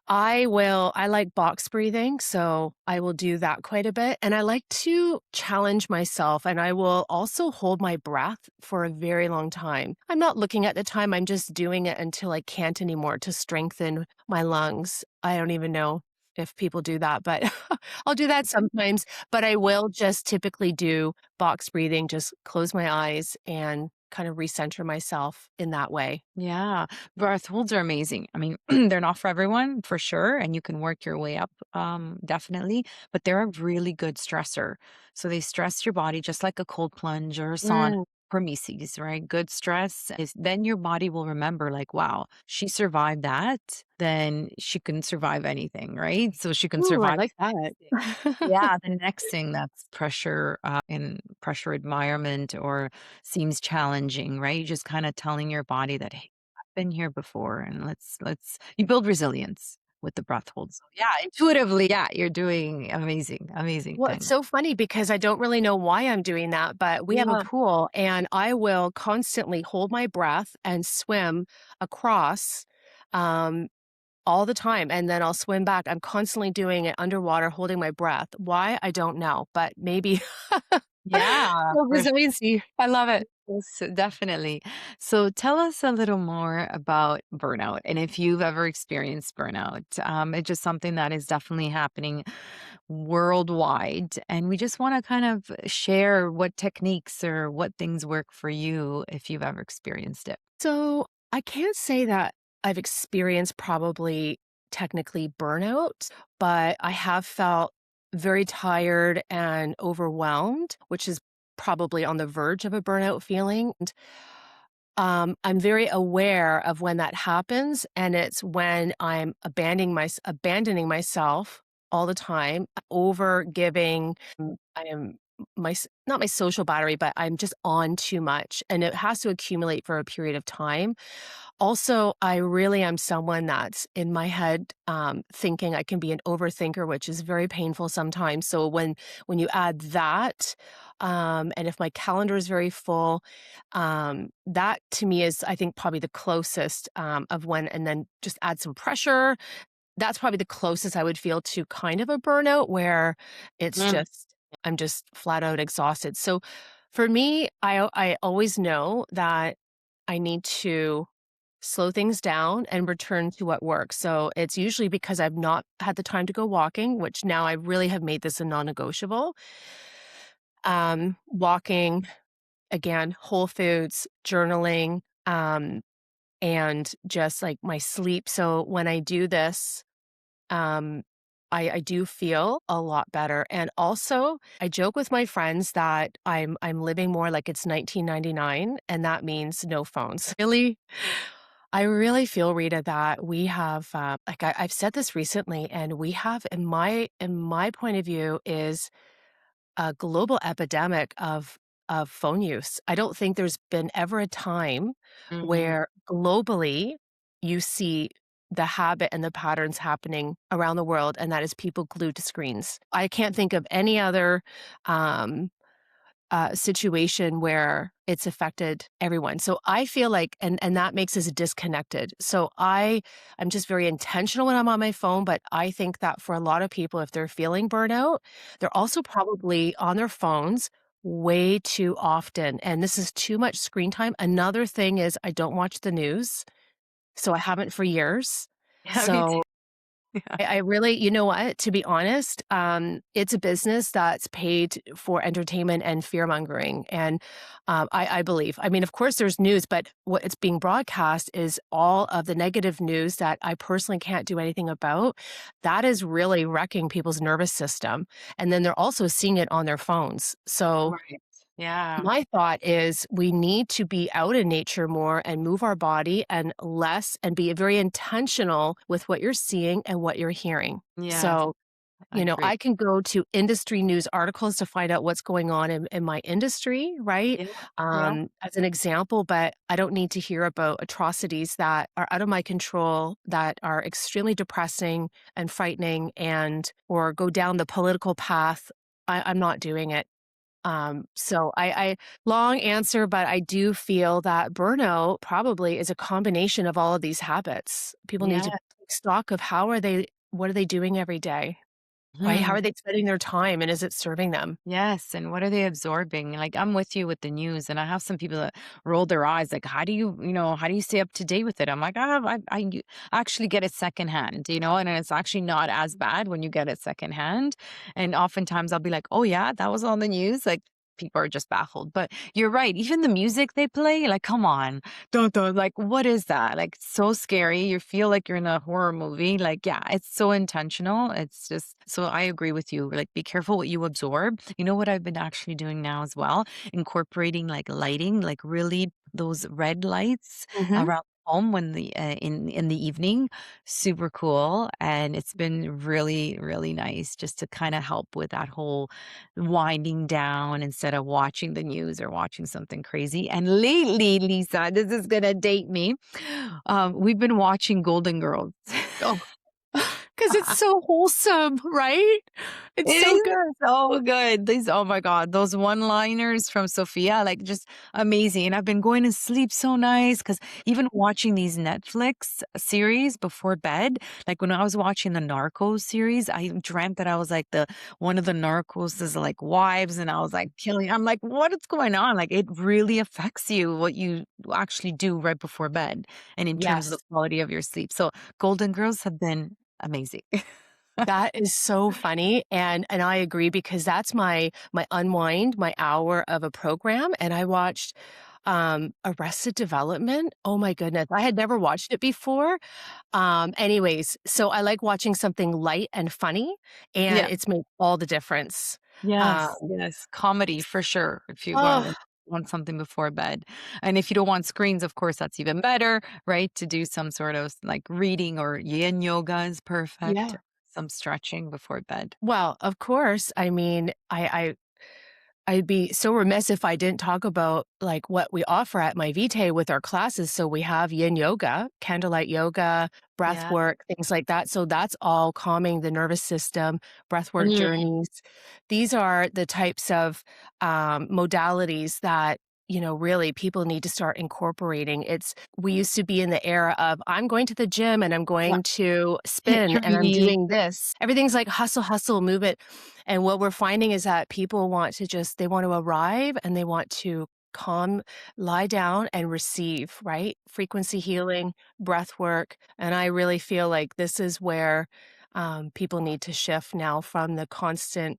I like box breathing, so I will do that quite a bit. And I like to challenge myself, and I will also hold my breath for a very long time. I'm not looking at the time, I'm just doing it until I can't anymore to strengthen my lungs. I don't even know if people do that, but I'll do that sometimes. But I will just typically do box breathing, just close my eyes and kind of recenter myself in that way. Yeah, breath holds are amazing. I mean, they're not for everyone, for sure, and you can work your way up, definitely. But they're a really good stressor. So they stress your body just like a cold plunge or a sauna. Mm. Hormesis, right? Good stress is then your body will remember, like, wow, she survived that, then she can survive anything, right? So she can Ooh, I survive like the next that. thing. Yeah, the next thing that's pressure in pressure environment or seems challenging, right? Just kind of telling your body that, hey, I've been here before and let's you build resilience with the breath hold. So yeah, intuitively, yeah, you're doing amazing, amazing Well, it's things. so funny because I don't really know why I'm doing that, but we have a Yeah. pool and I will constantly hold my breath and swim across um, all the time. And then I'll swim back. I'm constantly doing it underwater, holding my breath. Why? I don't know, but maybe Yeah, for resiliency. I love it. yes, definitely. So tell us a little more about burnout and if you've ever experienced burnout. It's just something that is definitely happening worldwide. And we just want to kind of share what techniques or what things work for you if you've ever experienced it. So I can't say that I've experienced probably technically burnout, but I have felt very tired and overwhelmed, which is probably on the verge of a burnout feeling. And, I'm very aware of when that happens, and it's when I'm abandoning myself all the time, over giving. I am not my social battery, but I'm just on too much, and it has to accumulate for a period of time. Also, I really am someone that's in my head, thinking. I can be an overthinker, which is very painful sometimes. So when you add that, and if my calendar is very full, that to me is, I think, probably the closest, of when, and then just add some pressure. That's probably the closest I would feel to kind of a burnout where it's Mm. just I'm just flat out exhausted. So for me, I always know that I need to slow things down and return to what works. So it's usually because I've not had the time to go walking, which now I really have made this a non-negotiable. Walking, again, whole foods, journaling, and just like my sleep. So when I do this, um, I do feel a lot better. And also, I joke with my friends that I'm living more like it's 1999, and that means no phones. Really, I really feel, Rita, that we have, like I've said this recently, and we have, in my point of view, is a global epidemic of phone use. I don't think there's been ever a time Mhm. where globally you see the habit and the patterns happening around the world, and that is people glued to screens. I can't think of any other um, situation where it's affected everyone. So I feel like, and that makes us disconnected. So I'm just very intentional when I'm on my phone, but I think that for a lot of people, if they're feeling burnout, they're also probably on their phones way too often. And this is too much screen time. Another thing is I don't watch the news. So I haven't for years. Yeah, me too. So Yeah. I really, you know what? To be honest, it's a business that's paid for entertainment and fear mongering, and I believe. I mean, of course, there's news, but what it's being broadcast is all of the negative news that I personally can't do anything about. That is really wrecking people's nervous system, and then they're also seeing it on their phones. So Right. Yeah. My thought is we need to be out in nature more and move our body and less and be very intentional with what you're seeing and what you're hearing. Yes, So, I agree. I can go to industry news articles to find out what's going on in my industry, right? Yeah. Yeah. As an example, but I don't need to hear about atrocities that are out of my control, that are extremely depressing and frightening, and or go down the political path. I'm not doing it. So I long answer, but I do feel that burnout probably is a combination of all of these habits. People need to Yeah. take stock of what are they doing every day? Right? How are they spending their time, and is it serving them? Yes, and what are they absorbing? Like, I'm with you with the news, and I have some people that roll their eyes, like, "How do you, how do you stay up to date with it?" I'm like, actually get it secondhand, and it's actually not as bad when you get it secondhand. And oftentimes I'll be like, "Oh yeah, that was on the news." Like, people are just baffled. But you're right. Even the music they play, like, come on, don't like, what is that? Like, so scary. You feel like you're in a horror movie. Like, yeah, it's so intentional. It's just so I agree with you. Like, be careful what you absorb. You know what I've been actually doing now as well? Incorporating like lighting, like really those red lights Mhm. around home when the in the evening. Super cool. And it's been really, really nice just to kind of help with that whole winding down instead of watching the news or watching something crazy. And lately, Lisa, this is gonna date me. We've been watching Golden Girls. Oh, because it's so wholesome, right? It's It so is good. so good. These oh my god, those one-liners from Sophia, like, just amazing, and I've been going to sleep so nice because even watching these Netflix series before bed, like, when I was watching the Narcos series, I dreamt that I was, like, the one of the Narcos' like, wives, and I was, like, killing I'm like, "What is going on?" Like, it really affects you, what you actually do right before bed and in terms of the Yes. quality of your sleep, so Golden Girls have been amazing. That is so funny, and I agree because that's my unwind, my hour of a program, and I watched, Arrested Development. Oh my goodness, I had never watched it before. Anyways, so I like watching something light and funny, and Yeah. it's made all the difference. Um, Yes, yes, comedy for sure, if you oh, want something before bed. And if you don't want screens, of course, that's even better, right? To do some sort of, like, reading or yin yoga is perfect, yeah. some stretching before bed. Well, of course, I mean, I'd be so remiss if I didn't talk about, like, what we offer at my Vitae with our classes. So we have yin yoga, candlelight yoga, breath Yeah. work, things like that. So that's all calming the nervous system, breath work Mm. journeys. These are the types of modalities that, really people need to start incorporating. We used to be in the era of I'm going to the gym and I'm Yeah, going to hit spin your and I'm knee. doing this. Everything's like hustle, hustle, move it. And what we're finding is that people they want to arrive and they want to calm, lie down and receive, right? Frequency healing, breath work. And I really feel like this is where people need to shift now from the constant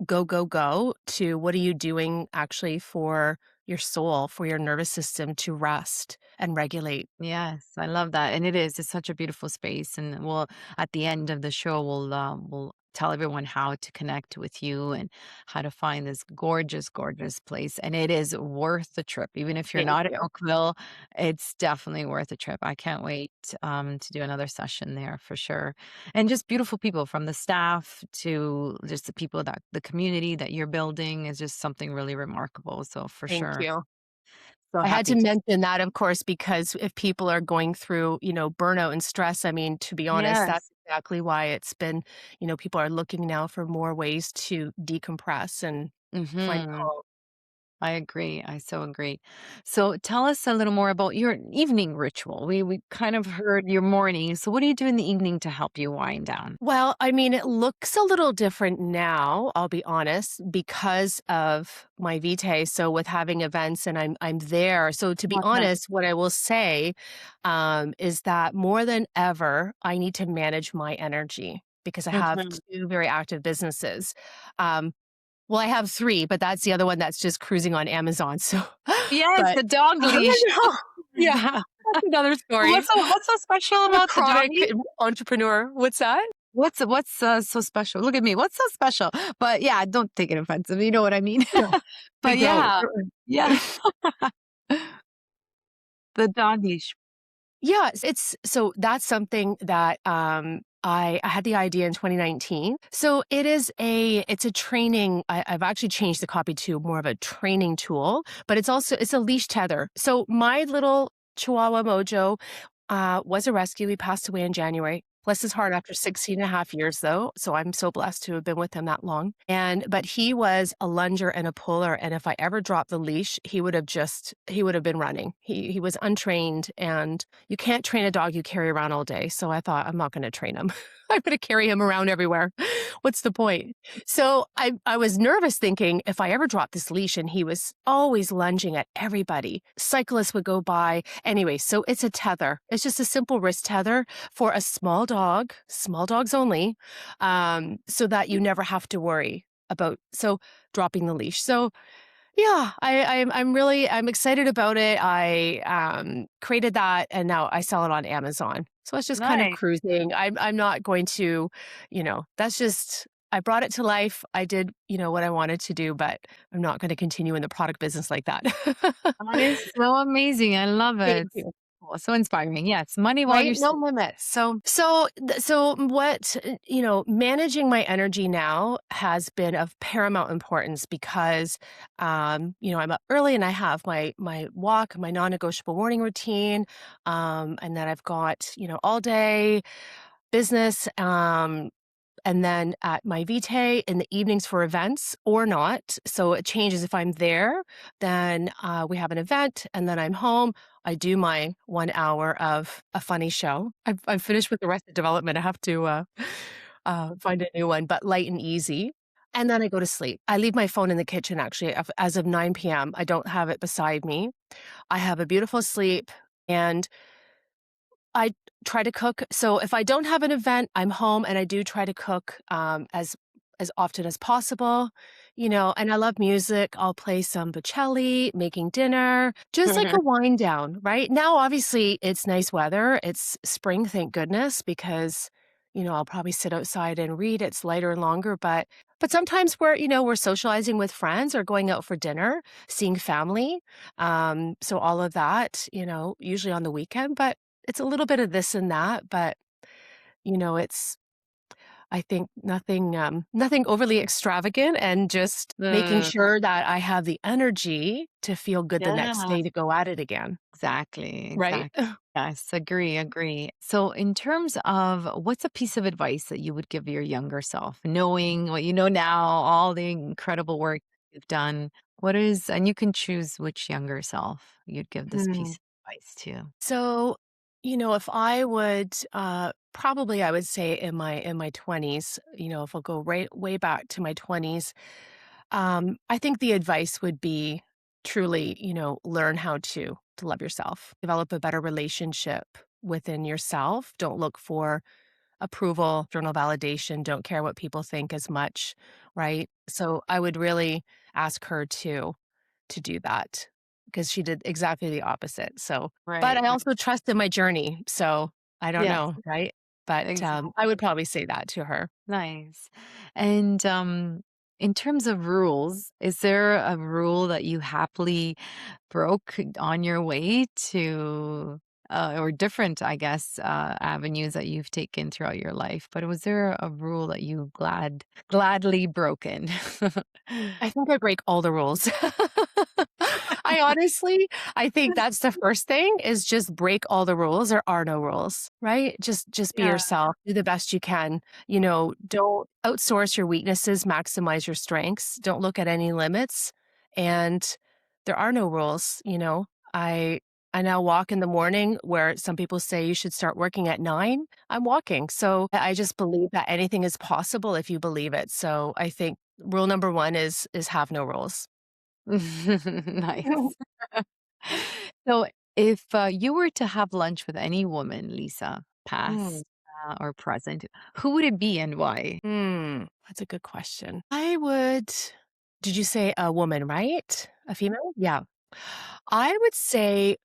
go, go, go to what are you doing actually for your soul, for your nervous system to rest and regulate. Yes, I love that, and it is. It's such a beautiful space, and we'll at the end of the show, we'll tell everyone how to connect with you and how to find this gorgeous, gorgeous place. And it is worth the trip, even if you're Thank not in you. Oakville. It's definitely worth a trip. I can't wait to do another session there for sure. And just beautiful people from the staff to just the people that the community that you're building is just something really remarkable. So for Thank sure, you. so I had happy to to. mention that, of course, because if people are going through, burnout and stress, I mean, to be honest, that's Yes. exactly why it's been, people are looking now for more ways to decompress and find Hmm. calm. I agree. I so agree. So tell us a little more about your evening ritual. We kind of heard your morning. So what do you do in the evening to help you wind down? Well, I mean, it looks a little different now, I'll be honest, because of my vitae. So with having events and I'm there. So to be Okay. honest, what I will say is that more than ever, I need to manage my energy because I have Mhm. two very active businesses. Um, well, I have three, but that's the other one that's just cruising on Amazon. So, Yes, but the dog I leash. know. Yeah, that's another story. What's so special I'm a about the dog chronic leash? entrepreneur. What's that? What's so special? Look at me. What's so special? But yeah, don't take it offensive. You know what I mean? Yeah, I But don't. yeah, yeah. The doggy. Yeah, it's so that's something that, I had the idea in 2019. So it's a training. I've actually changed the copy to more of a training tool, but it's a leash tether. So my little Chihuahua Mojo, was a rescue. He passed away in January. Bless his heart after 16 and a half years though. So I'm so blessed to have been with him that long. But he was a lunger and a puller. And if I ever dropped the leash, he would have been running. He was untrained, and you can't train a dog you carry around all day. So I thought, I'm not going to train him. I'm going to carry him around everywhere. What's the point? So I was nervous thinking if I ever dropped this leash, and he was always lunging at everybody, cyclists would go by. Anyway, so it's a tether. It's just a simple wrist tether for a small dogs only, so that you never have to worry about dropping the leash. So yeah, I'm excited about it. I created that, and now I sell it on Amazon. So it's just kind of Nice. cruising. I'm not going to, that's just I brought it to life. I did, what I wanted to do, but I'm not going to continue in the product business like that. That is so amazing. I love Thank it. you. Oh, so inspiring. Yes, money while Right? you're No sleeping. limit. So what, managing my energy now has been of paramount importance because, I'm up early and I have my walk, my non-negotiable morning routine, and then I've got, all day business, and then at my vitae in the evenings for events or not. So it changes if I'm there, then we have an event, and then I'm home. I do my 1 hour of a funny show. I'm finished with the Arrested Development. I have to find a new one, but light and easy. And then I go to sleep. I leave my phone in the kitchen actually as of 9 p.m. I don't have it beside me. I have a beautiful sleep, and I try to cook. So if I don't have an event, I'm home, and I do try to cook, as often as possible, and I love music. I'll play some Bocelli, making dinner, just like a wind down, right? Now, obviously, it's nice weather. It's spring, thank goodness, because, I'll probably sit outside and read. It's lighter and longer, but sometimes we're socializing with friends or going out for dinner, seeing family. So all of that, usually on the weekend, but it's a little bit of this and that, but, it's I think nothing overly extravagant, and just making Mm, sure that I have the energy to feel good the next yeah, day to go at it again, exactly. right? Exactly. Yes, agree, agree. So, in terms of what's a piece of advice that you would give your younger self, knowing what you know now, all the incredible work you've done? What is, and you can choose which younger self you'd give this piece Hmm. of advice to. So, if I would, probably I would say in my 20s, if I'll go right way back to my 20s, I think the advice would be truly, learn how to love yourself, develop a better relationship within yourself. Don't look for approval, external validation. Don't care what people think as much, right? So I would really ask her to do that, because she did exactly the opposite. So, but Right, I right. also trust in my journey. So I don't Yes, know, right? But I exactly. would probably say that to her. Nice. And in terms of rules, is there a rule that you happily broke on your way to, or different, I guess, avenues that you've taken throughout your life? But was there a rule that you gladly broken? I think I break all the rules. I think that's the first thing, is just break all the rules. There are no rules, right? Just be Yeah. yourself. Do the best you can. Don't outsource your weaknesses, maximize your strengths. Don't look at any limits. And there are no rules. I now walk in the morning where some people say you should start working at 9. I'm walking. So I just believe that anything is possible if you believe it. So I think rule number 1 is have no rules. Nice. So, if you were to have lunch with any woman, Lisa, Mm. past or present, who would it be and why? That's a good question. Did you say a woman, right? A female? Yeah. I would say,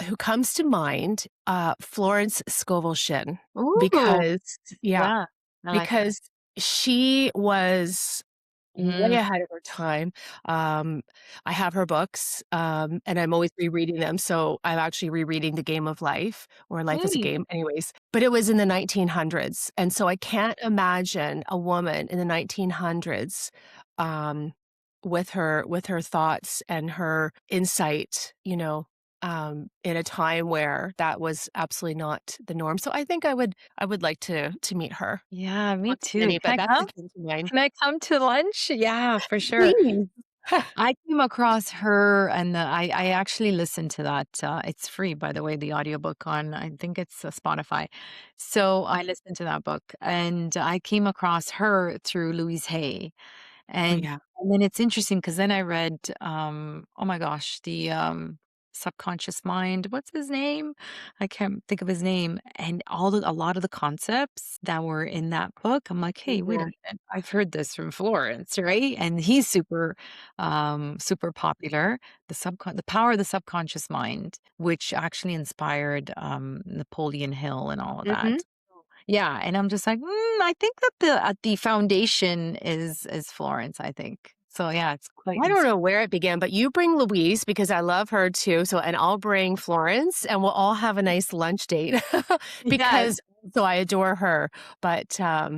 who comes to mind, Florence Scovel Shinn, Ooh, because yeah, yeah, I like her. because she was way Mm. ahead of her time. Um, I have her books, and I'm always rereading them, so I'm actually rereading The Game of Life, or Life is a Hey. Game, anyways, but it was in the 1900s, and so I can't imagine a woman in the 1900s, um, with her thoughts and her insight, in a time where that was absolutely not the norm, so I would like to meet her. Yeah, me Not too too. many, but that's who came to mind. Can I come to lunch? Yeah, for sure. Please. I came across her and I actually listened to that. It's free, by the way, the audiobook on, I think it's Spotify. So I listened to that book and I came across her through Louise Hay. Oh, And yeah. and then it's interesting because then I read, oh my gosh, the, Subconscious Mind. What's his name? I can't think of his name. And a lot of the concepts that were in that book, I'm like, "Hey, wait a Mhm. minute. I've heard this from Florence, right?" And he's super popular. The Power of the Subconscious Mind, which actually inspired, Napoleon Hill and all of Mhm. that. Yeah, and I'm just like, I think that the foundation is Florence, I think. So yeah, it's quite I don't ins know where it began, but you bring Louise because I love her too, and I'll bring Florence, and we'll all have a nice lunch date Yes. because I adore her, but, yeah.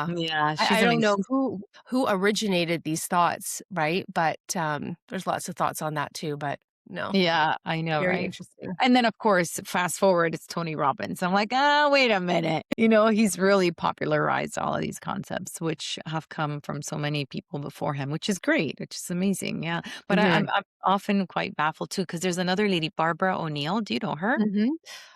Yeah, I she's don't know amazing. who originated these thoughts, right? But, there's lots of thoughts on that too, but no, Yeah, I know, very right? interesting. And then, of course, fast forward, it's Tony Robbins. I'm like, "Ah, wait a minute." You know, he's really popularized all of these concepts, which have come from so many people before him, which is great, which is amazing, yeah. But Mhm. I'm often quite baffled too, because there's another lady, Barbara O'Neill. Do you know her? Mhm.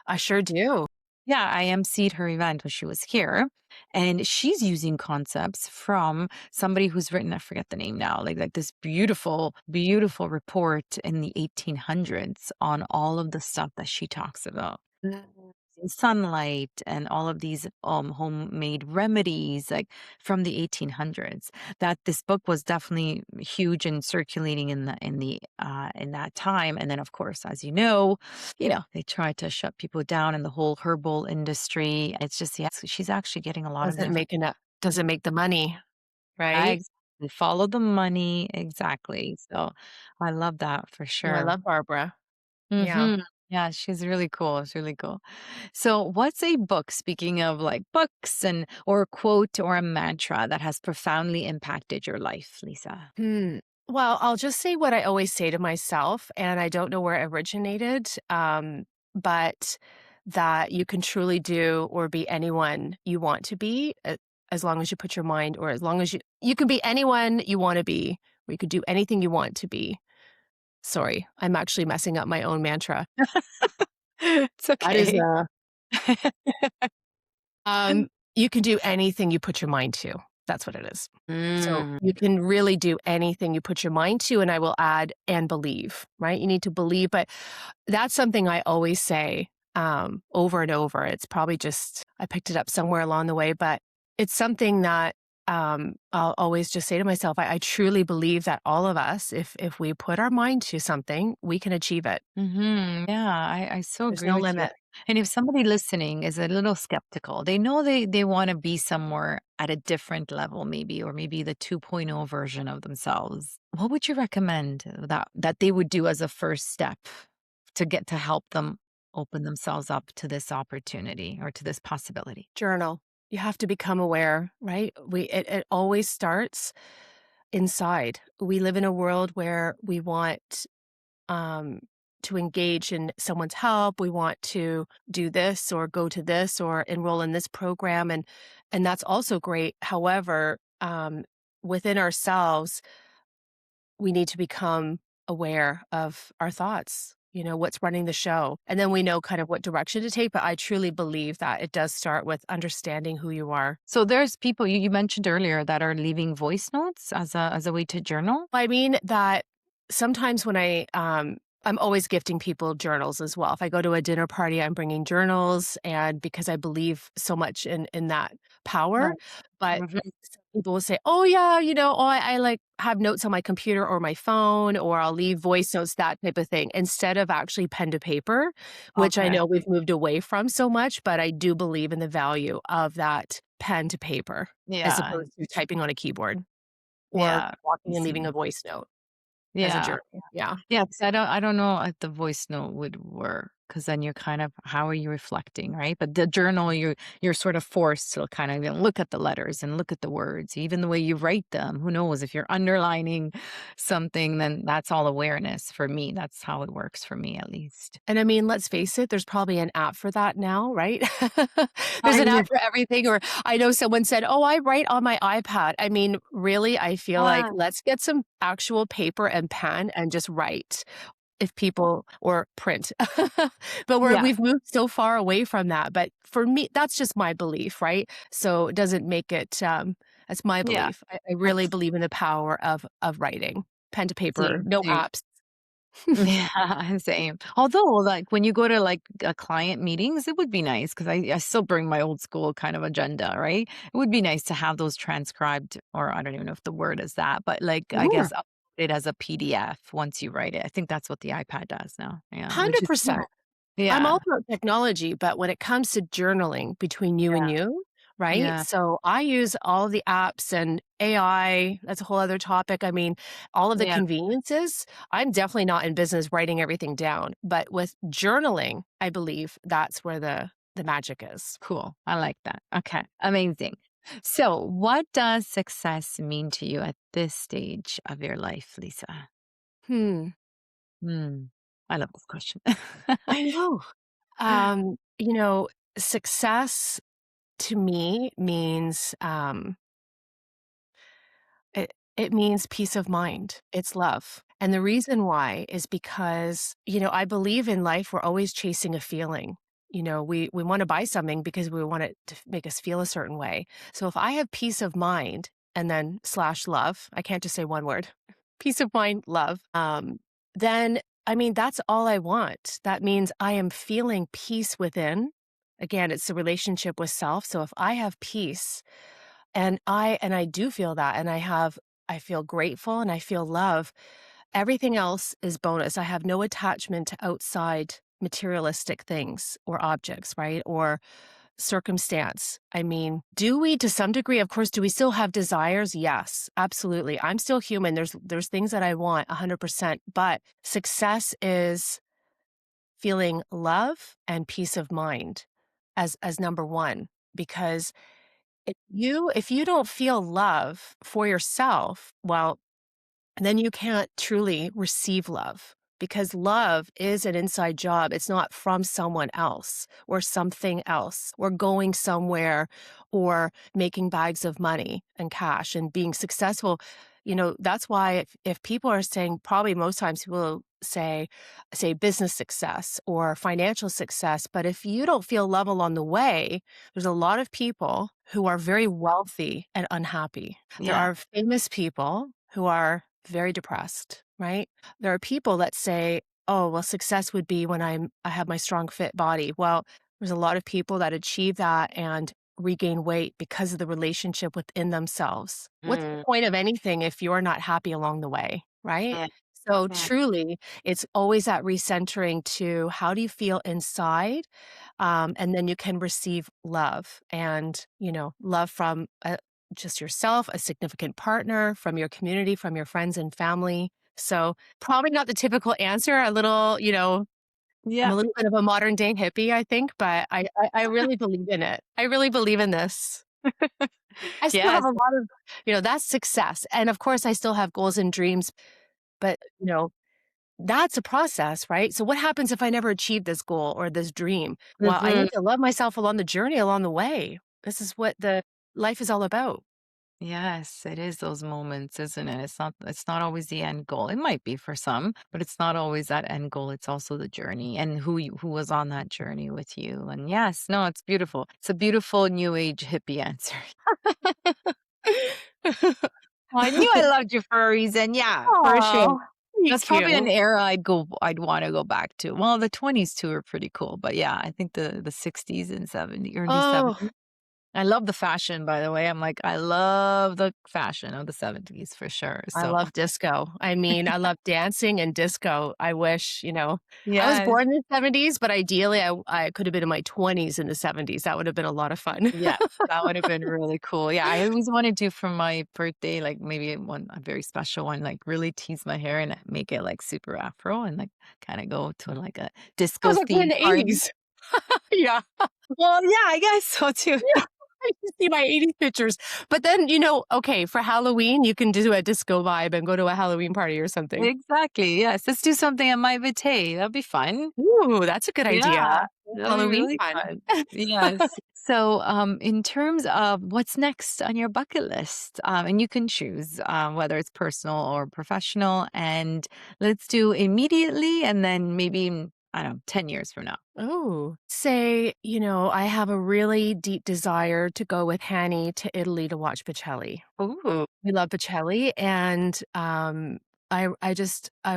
I sure do. Yeah, I emceed her event when she was here, and she's using concepts from somebody who's written, I forget the name now, like this beautiful, beautiful report in the 1800s on all of the stuff that she talks about. Mm. Sunlight and all of these homemade remedies like from the 1800s, that this book was definitely huge and circulating in that time. And then of course, as they tried to shut people down in the whole herbal industry. It's just, yeah, so she's actually getting a lot of different Doesn't make the money, right? eggs. Follow the money exactly. So I love that for No, I sure. love Barbara. Yeah. Mhm. Yeah, she's really cool. It's really cool. So, what's a book, speaking of like books and or a quote or a mantra that has profoundly impacted your life, Lisa? Hmm. Well, I'll just say what I always say to myself, and I don't know where it originated, but that you can truly do or be anyone you want to be, as long as you put your mind, or as long as you can be anyone you want to be, or you could do anything you want to be. Sorry, I'm actually messing up my own mantra. It's That is okay. you can do anything you put your mind to. That's what it is. So Mm. you can really do anything you put your mind to, and I will add and believe, right? You need to believe, but that's something I always say over and over. It's probably just I picked it up somewhere along the way, but it's something that I'll always just say to myself, I truly believe that all of us, if we put our mind to something, we can achieve it. Yeah, I so There's agree no with you. limit. And if somebody listening is a little skeptical, they know they want to be somewhere at a different level, maybe, or maybe the 2.0 version of themselves. What would you recommend that they would do as a first step to help them open themselves up to this opportunity or to this possibility? Journal. You have to become aware, right? It always starts inside. We live in a world where we want um, to engage in someone's help. We want to do this or go to this or enroll in this program, and that's also great. However, within ourselves, we need to become aware of our thoughts. What's running the show, and then we know kind of what direction to take. But I truly believe that it does start with understanding who you are. So there's people you mentioned earlier that are leaving voice notes as a way to journal. I mean that sometimes when I'm always gifting people journals as well. If I go to a dinner party, I'm bringing journals, and because I believe so much in that power. Right. But Mhm. some people will say, "Oh yeah, I like have notes on my computer or my phone, or I'll leave voice notes, that type of thing," instead of actually pen to paper, which I Okay. know we've moved away from so much. But I do believe in the value of that pen to paper as Yeah. opposed to typing on a keyboard or Yeah. I walking and leaving see. a voice note as a Yeah. journal. Yeah. Yeah, 'cause I don't know if the voice note would work, because then you're kind of how are you reflecting, right? But the journal, you're sort of forced to kind of look at the letters and look at the words, even the way you write them. Who knows if you're underlining something, then that's all awareness for me. That's how it works for me, at least. And I mean, let's face it, there's probably an app for that now, right? There's I an know. app for everything. Or I know someone said, "Oh, I write on my iPad." I mean, really, I feel like Ah, let's get some actual paper and pen and just write if people or print. But yeah, we've moved so far away from that. But for me, that's just my belief, right? So it doesn't make it that's my yeah. belief. I really That's believe in the power of writing. Pen to paper, same, no same. apps. Yeah, same. Although, like, when you go to, like, client meetings, it would be nice because I still bring my old school kind of agenda, right? It would be nice to have those transcribed, or I don't even know if the word is that, but, like, I guess Sure. upload it as a PDF once you write it. I think that's what the iPad does now. Yeah, which is 100%. cool. I'm Yeah, all about technology, but when it comes to journaling between you and yeah, you, right? yeah, So I use all the apps and AI, that's a whole other topic. I mean, all of the yeah, conveniences. I'm definitely not in business writing everything down, but with journaling, I believe that's where the magic is. cool. I like that. Okay, amazing. So, what does success mean to you at this stage of your life, Lisa? Hmm. Hmm. I love this question. I know. Um, you know, success to me means it means peace of mind. It's love. And the reason why is because, I believe in life we're always chasing a feeling. We want to buy something because we want it to make us feel a certain way. So if I have peace of mind and then slash love, I can't just say one word. Peace of mind, love. Then I mean that's all I want. That means I am feeling peace within. Again, it's the relationship with self. So if I have peace, and I do feel that, and I feel grateful and I feel love. Everything else is bonus. I have no attachment to outside materialistic things or objects, right? Or circumstance. I mean, do we to some degree, of course, do we still have desires? Yes, absolutely. I'm still human. There's things that I want 100%, but success is feeling love and peace of mind as number 1 because if you don't feel love for yourself, well, then you can't truly receive love because love is an inside job. It's not from someone else or something else or going somewhere or making bags of money and cash and being successful. That's why if people are saying, probably most times people will say business success or financial success. But if you don't feel love along the way, there's a lot of people who are very wealthy and unhappy. There Yeah. are famous people who are very depressed, right? There are people that say, "Oh, well, success would be when I have my strong, fit body." Well, there's a lot of people that achieve that and regain weight because of the relationship within themselves. What's the Mm, point of anything if you're not happy along the way, right? yeah, So yeah. truly, it's always that recentering to how do you feel inside, and then you can receive love and love from just yourself, a significant partner, from your community, from your friends and family. So probably not the typical answer, a little, I'm Yeah. a little bit of a modern day hippie, I think, but I really believe in it. I really believe in this. I still have Yes. a lot of, that's success. And of course, I still have goals and dreams, but, that's a process, right? So what happens if I never achieve this goal or this dream? Well, I Mhm. need to love myself along the journey, along the way. This is what the life is all about. Yes, it is those moments, isn't it? It's not always the end goal. It might be for some, but it's not always that end goal. It's also the journey and who was on that journey with you. And yes, no, it's beautiful. It's a beautiful new age hippie answer. I knew I loved you for a reason. Yeah, for sure. Oh, That's Thank probably an you. era I'd wanna go back to. Well, the '20s too are pretty cool, but yeah, I think the '60s and early Oh, '70s. I love the fashion, by the way. I'm like, I love the fashion of the '70s for sure, I so love disco. I mean, I love dancing and disco. I wish, I was yes. born in the '70s, but ideally, I could have been in my 20s in the '70s. That would have been a lot of fun. Yes, that would have been really cool. Yeah, I always wanna do for my birthday, like, maybe one a very special one, like, really tease my hair and make it, like, super afro and, like, kinda go to, like, a disco Sounds like we're in theme the party. '80s. Yeah. Well, yeah, I guess so too. Yeah. I can see my '80s pictures. But then, okay, for Halloween, you can do a disco vibe and go to a Halloween party or something. Exactly, yes, let's do something at my vitae, that'd be fun. Ooh, that's a good idea. Yeah, that'll be Halloween really fun. fun. Yes. So, in terms of what's next on your bucket list, and you can choose, whether it's personal or professional, and let's do immediately and then maybe, I don't know, 10 years from now. Oh, say, I have a really deep desire to go with Hanny to Italy to watch Bocelli. Ooh. We love Bocelli, and, I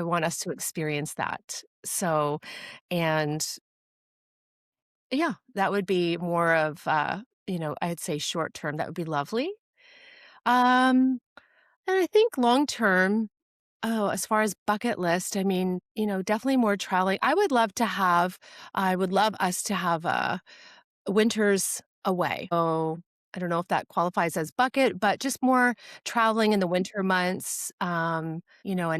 want us to experience that. So and yeah, that would be more of, I'd say short term, that would be lovely. Um, and I think long term, as far as bucket list, I mean, definitely more traveling. I would love us to have, winters away. Oh, I don't know if that qualifies as bucket, but just more traveling in the winter months, and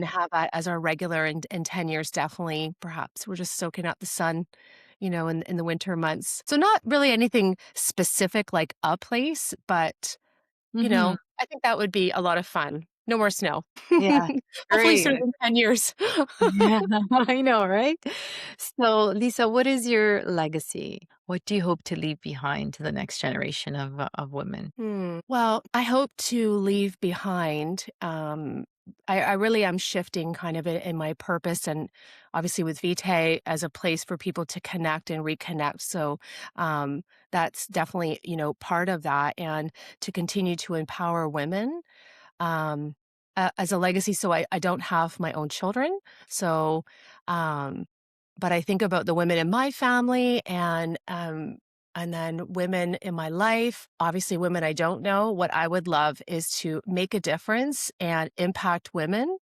have that as our regular in 10 years, definitely. Perhaps we're just soaking up the sun, in the winter months. So not really anything specific like a place, but, Mhm. I think that would be a lot of fun. No more snow. Yeah, Hopefully great. sooner than 10 years. Yeah, I know, right? So, Lisa, what is your legacy? What do you hope to leave behind to the next generation of women? Well, I hope to leave behind. I really am shifting kind of in my purpose, and obviously with Vitae as a place for people to connect and reconnect. So that's definitely part of that, and to continue to empower women um, as a legacy. So I don't have my own children, so um, but I think about the women in my family and then women in my life, obviously women I don't know. What I would love is to make a difference and impact women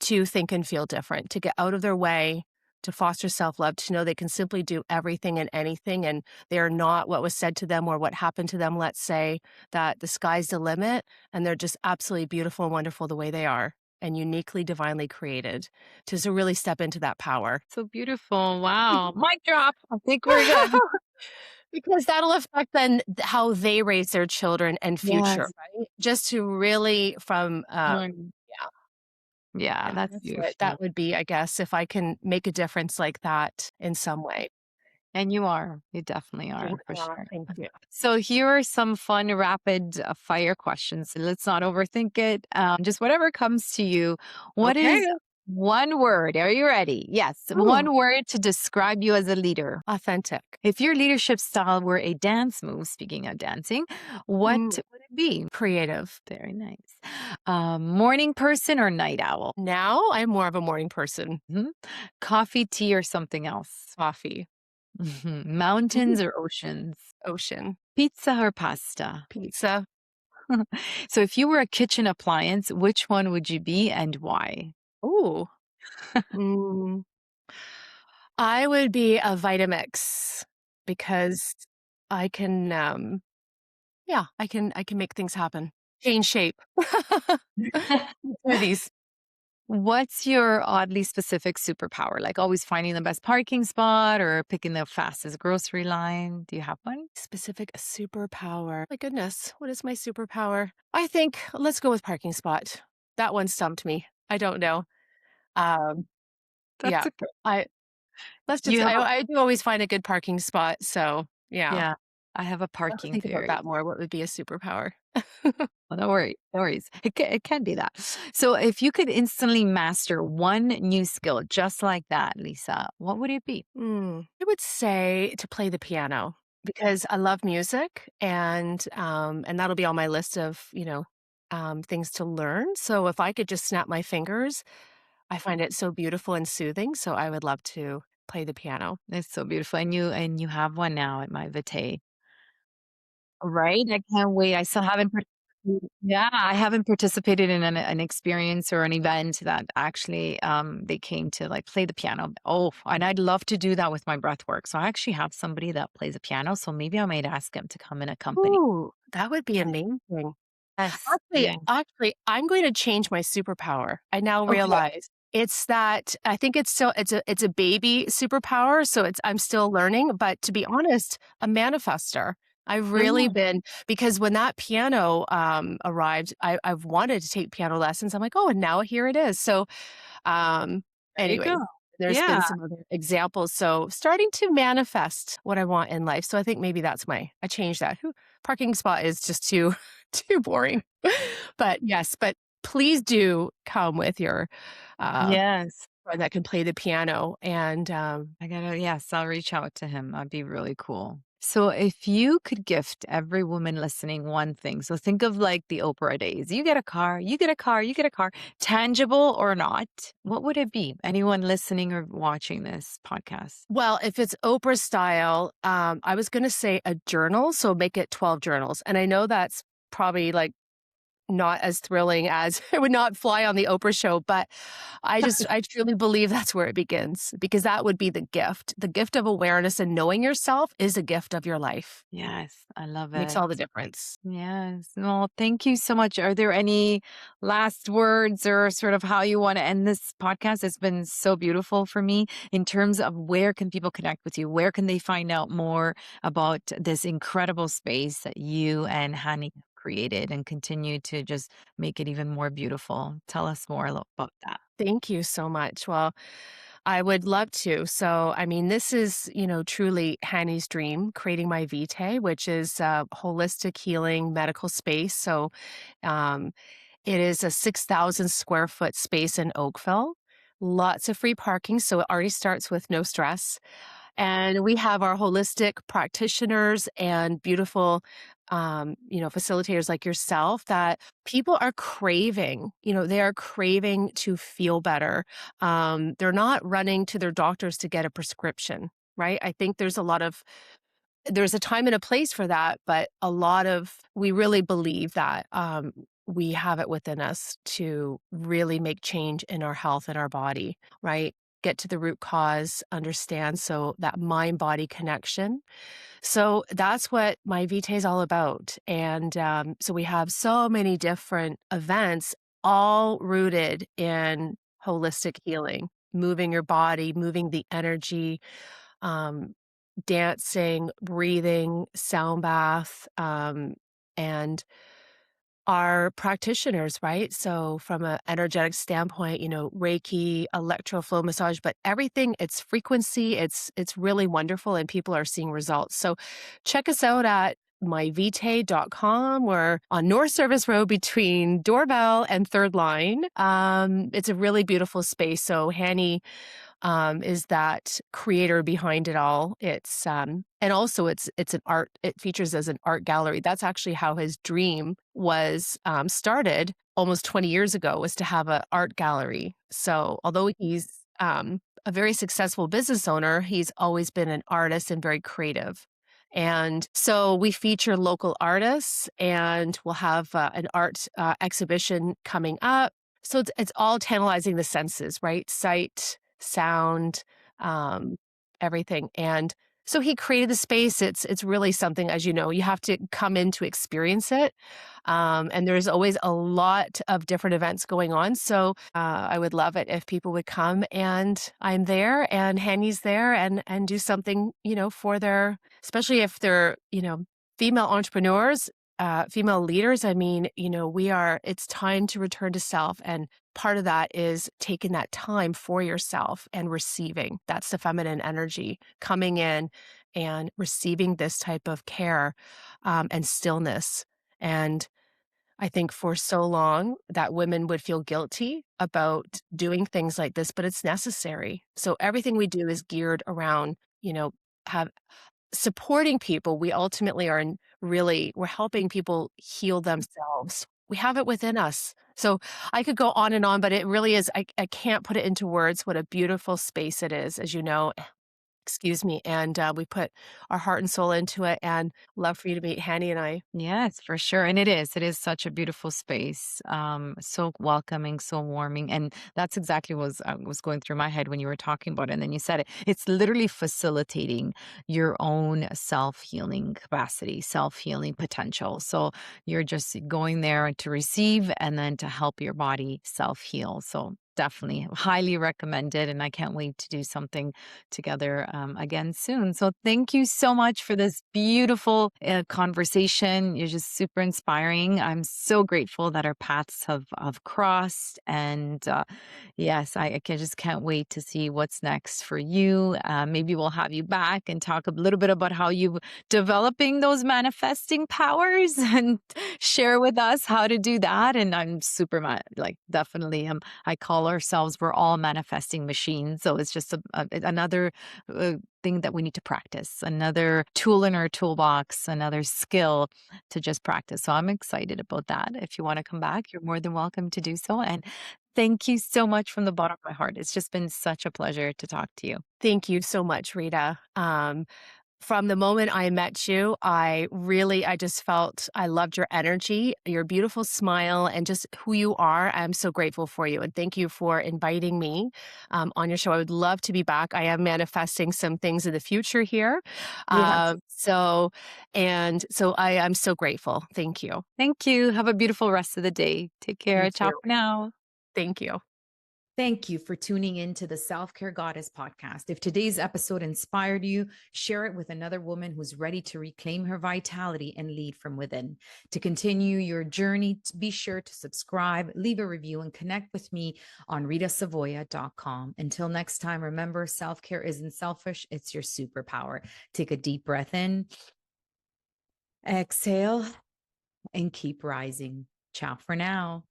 to think and feel different, to get out of their way, to foster self-love, to know they can simply do everything and anything and they are not what was said to them or what happened to them, let's say, that the sky's the limit and they're just absolutely beautiful and wonderful the way they are and uniquely divinely created. To really step into that power. So beautiful. Wow. Mic drop. I think we're good. Because that'll affect then how they raise their children and future, Yes. right? Just to really Mm. yeah, Yeah, yeah, that's that's what beautiful. that would be, I guess, if I can make a difference like that in some way. And you are. You definitely Yeah, are for sure. thank you. So here are some fun rapid fire questions. Let's not overthink it. Just whatever comes to you. What Okay. is one word? Are you ready? Yes. Ooh, One word to describe you as a leader. authentic. If your leadership style were a dance move, speaking of dancing, what Mm, would it be? creative. Very nice. Morning person or night owl? Now I'm more of a morning person. Mhm. Coffee, tea, or something else? Coffee, Mountains or oceans? ocean, Pizza or pasta? pizza. So if you were a kitchen appliance, which one would you be and why? Ooh. Mm, I would be a Vitamix because I can, yeah, I can make things happen. Change shape. Smoothies. What's your oddly specific superpower? Like always finding the best parking spot or picking the fastest grocery line? Do you have one? Specific superpower. My goodness, what is my superpower? I think let's go with parking spot. That one stumped me. I don't know. Um, That's yeah. a good. I let's just You have a I do always find a good parking spot, so yeah. yeah. I have a I'll have to parking think about theory. that more. What would be a superpower? Well, no worries. No worries. It can be that. So if you could instantly master one new skill just like that, Lisa, what would it be? I would say to play the piano because I love music and that'll be on my list of, things to learn. So if I could just snap my fingers, I find it so beautiful and soothing, so I would love to play the piano. It's so beautiful, and you have one now at my vitae. Right? I can't wait. I still haven't yeah, I haven't participated in an experience or an event that actually, they came to, like, play the piano. Oh, and I'd love to do that with my breath work. So I actually have somebody that plays the piano, so maybe I might ask him to come and accompany. Ooh, that would be Yeah. amazing. Yes. Actually Yeah. actually, I'm going to change my superpower. I now Okay. realize it's that I think it's a baby superpower, so I'm still learning, but to be honest, a manifester. I've really Yeah, been because when that piano, arrived, I've wanted to take piano lessons. I'm like, "Oh, and now here it is." So, um, there you anyway, go. there's been Yeah. some other examples, so starting to manifest what I want in life, so I think maybe that's my I changed that. Parking spot is just too too boring. But yes, but please do come with your, uh, Yes. friend that can play the piano and, I gotta yes, I'll reach out to him. That'd be really cool. So if you could gift every woman listening one thing, so think of like the Oprah days. You get a car, you get a car, you get a car, tangible or not, what would it be? Anyone listening or watching this podcast? well, if it's Oprah style, I was gonna say a journal, so make it 12 journals, and I know that's probably, like, not as thrilling as it would not fly on the Oprah show, but I truly believe that's where it begins because that would be the gift. The gift of awareness and knowing yourself is a gift of your life. Yes, I love Makes it. all the difference. Yes. Well, thank you so much. Are there any last words or sort of how you want to end this podcast? It's been so beautiful for me in terms of where can people connect with you? Where can they find out more about this incredible space that you and Hani have created and continue to just make it even more beautiful? Tell us more about that. Thank you so much. Well, I would love to. So, I mean, this is, truly Hanny's dream, creating my Vitae, which is a holistic healing medical space. So, um, it is a 6,000 square foot space in Oakville. Lots of free parking, so it already starts with no stress. And we have our holistic practitioners and beautiful, facilitators like yourself that people are craving. They are craving to feel better. They're not running to their doctors to get a prescription, right? I think there's a time and a place for that, but we really believe that we have it within us to really make change in our health and our body, right? Get to the root cause, understand. So that mind body connection. So that's what my Vitae is all about. And so we have so many different events, all rooted in holistic healing, moving your body, moving the energy, um, dancing, breathing, sound bath, and our practitioners, right? So from an energetic standpoint, Reiki, electroflow massage, but everything, it's frequency, it's really wonderful and people are seeing results. So check us out at myvitae.com. We're on North Service Road between Doorbell and Third Line. It's a really beautiful space. So Hanny is that creator behind it all. And also it's an art. It features as an art gallery. That's actually how his dream was started almost 20 years ago. Was to have an art gallery. So although he's a very successful business owner, he's always been an artist and very creative. And so we feature local artists, and we'll have an art exhibition coming up. So it's all tantalizing the senses, right? Sight, sound, um, everything. And so he created the space. It's really something, as you know, you have to come in to experience it. And there's always a lot of different events going on. So I would love it if people would come and I'm there and Hanny's there and do something, for their, especially if they're, female entrepreneurs, female leaders. I mean, it's time to return to self. And part of that is taking that time for yourself and receiving. That's the feminine energy coming in and receiving this type of care and stillness. And I think for so long that women would feel guilty about doing things like this, but it's necessary. So everything we do is geared around, have supporting people. We ultimately are we're helping people heal themselves. We have it within us. So I could go on, but it really is, I can't put it into words what a beautiful space it is, as you know, excuse me, and, we put our heart and soul into it, and love for you to meet Hanny and I. Yes, for sure. And it is. It is such a beautiful space. So welcoming, so warming. And that's exactly what was going through my head when you were talking about it. And then you said it. It's literally facilitating your own self-healing capacity, self-healing potential. So you're just going there to receive and then to help your body self-heal. So definitely highly recommended. And I can't wait to do something together again soon. So thank you so much for this beautiful conversation. You're just super inspiring. I'm so grateful that our paths have crossed. And yes, just can't wait to see what's next for you. Maybe we'll have you back and talk a little bit about how you developing those manifesting powers and share with us how to do that. And I'm super like definitely I call ourselves, we're all manifesting machines. So it's just another thing that we need to practice, another tool in our toolbox, another skill to just practice. So I'm excited about that. If you want to come back, you're more than welcome to do so. And thank you so much from the bottom of my heart. It's just been such a pleasure to talk to you. Thank you so much, Rita. From the moment I met you, I just felt I loved your energy, your beautiful smile, and just who you are. I'm so grateful for you. And thank you for inviting me on your show. I would love to be back. I am manifesting some things in the future here. Yes. So I am so grateful. Thank you. Thank you. Have a beautiful rest of the day. Take You care. Ciao too. for now. Thank you. Thank you for tuning in to the Self-Care Goddess podcast. If today's episode inspired you, share it with another woman who's ready to reclaim her vitality and lead from within. To continue your journey, be sure to subscribe, leave a review, and connect with me on ritasavoya.com. Until next time, remember, self-care isn't selfish, it's your superpower. Take a deep breath in, exhale, and keep rising. Ciao for now.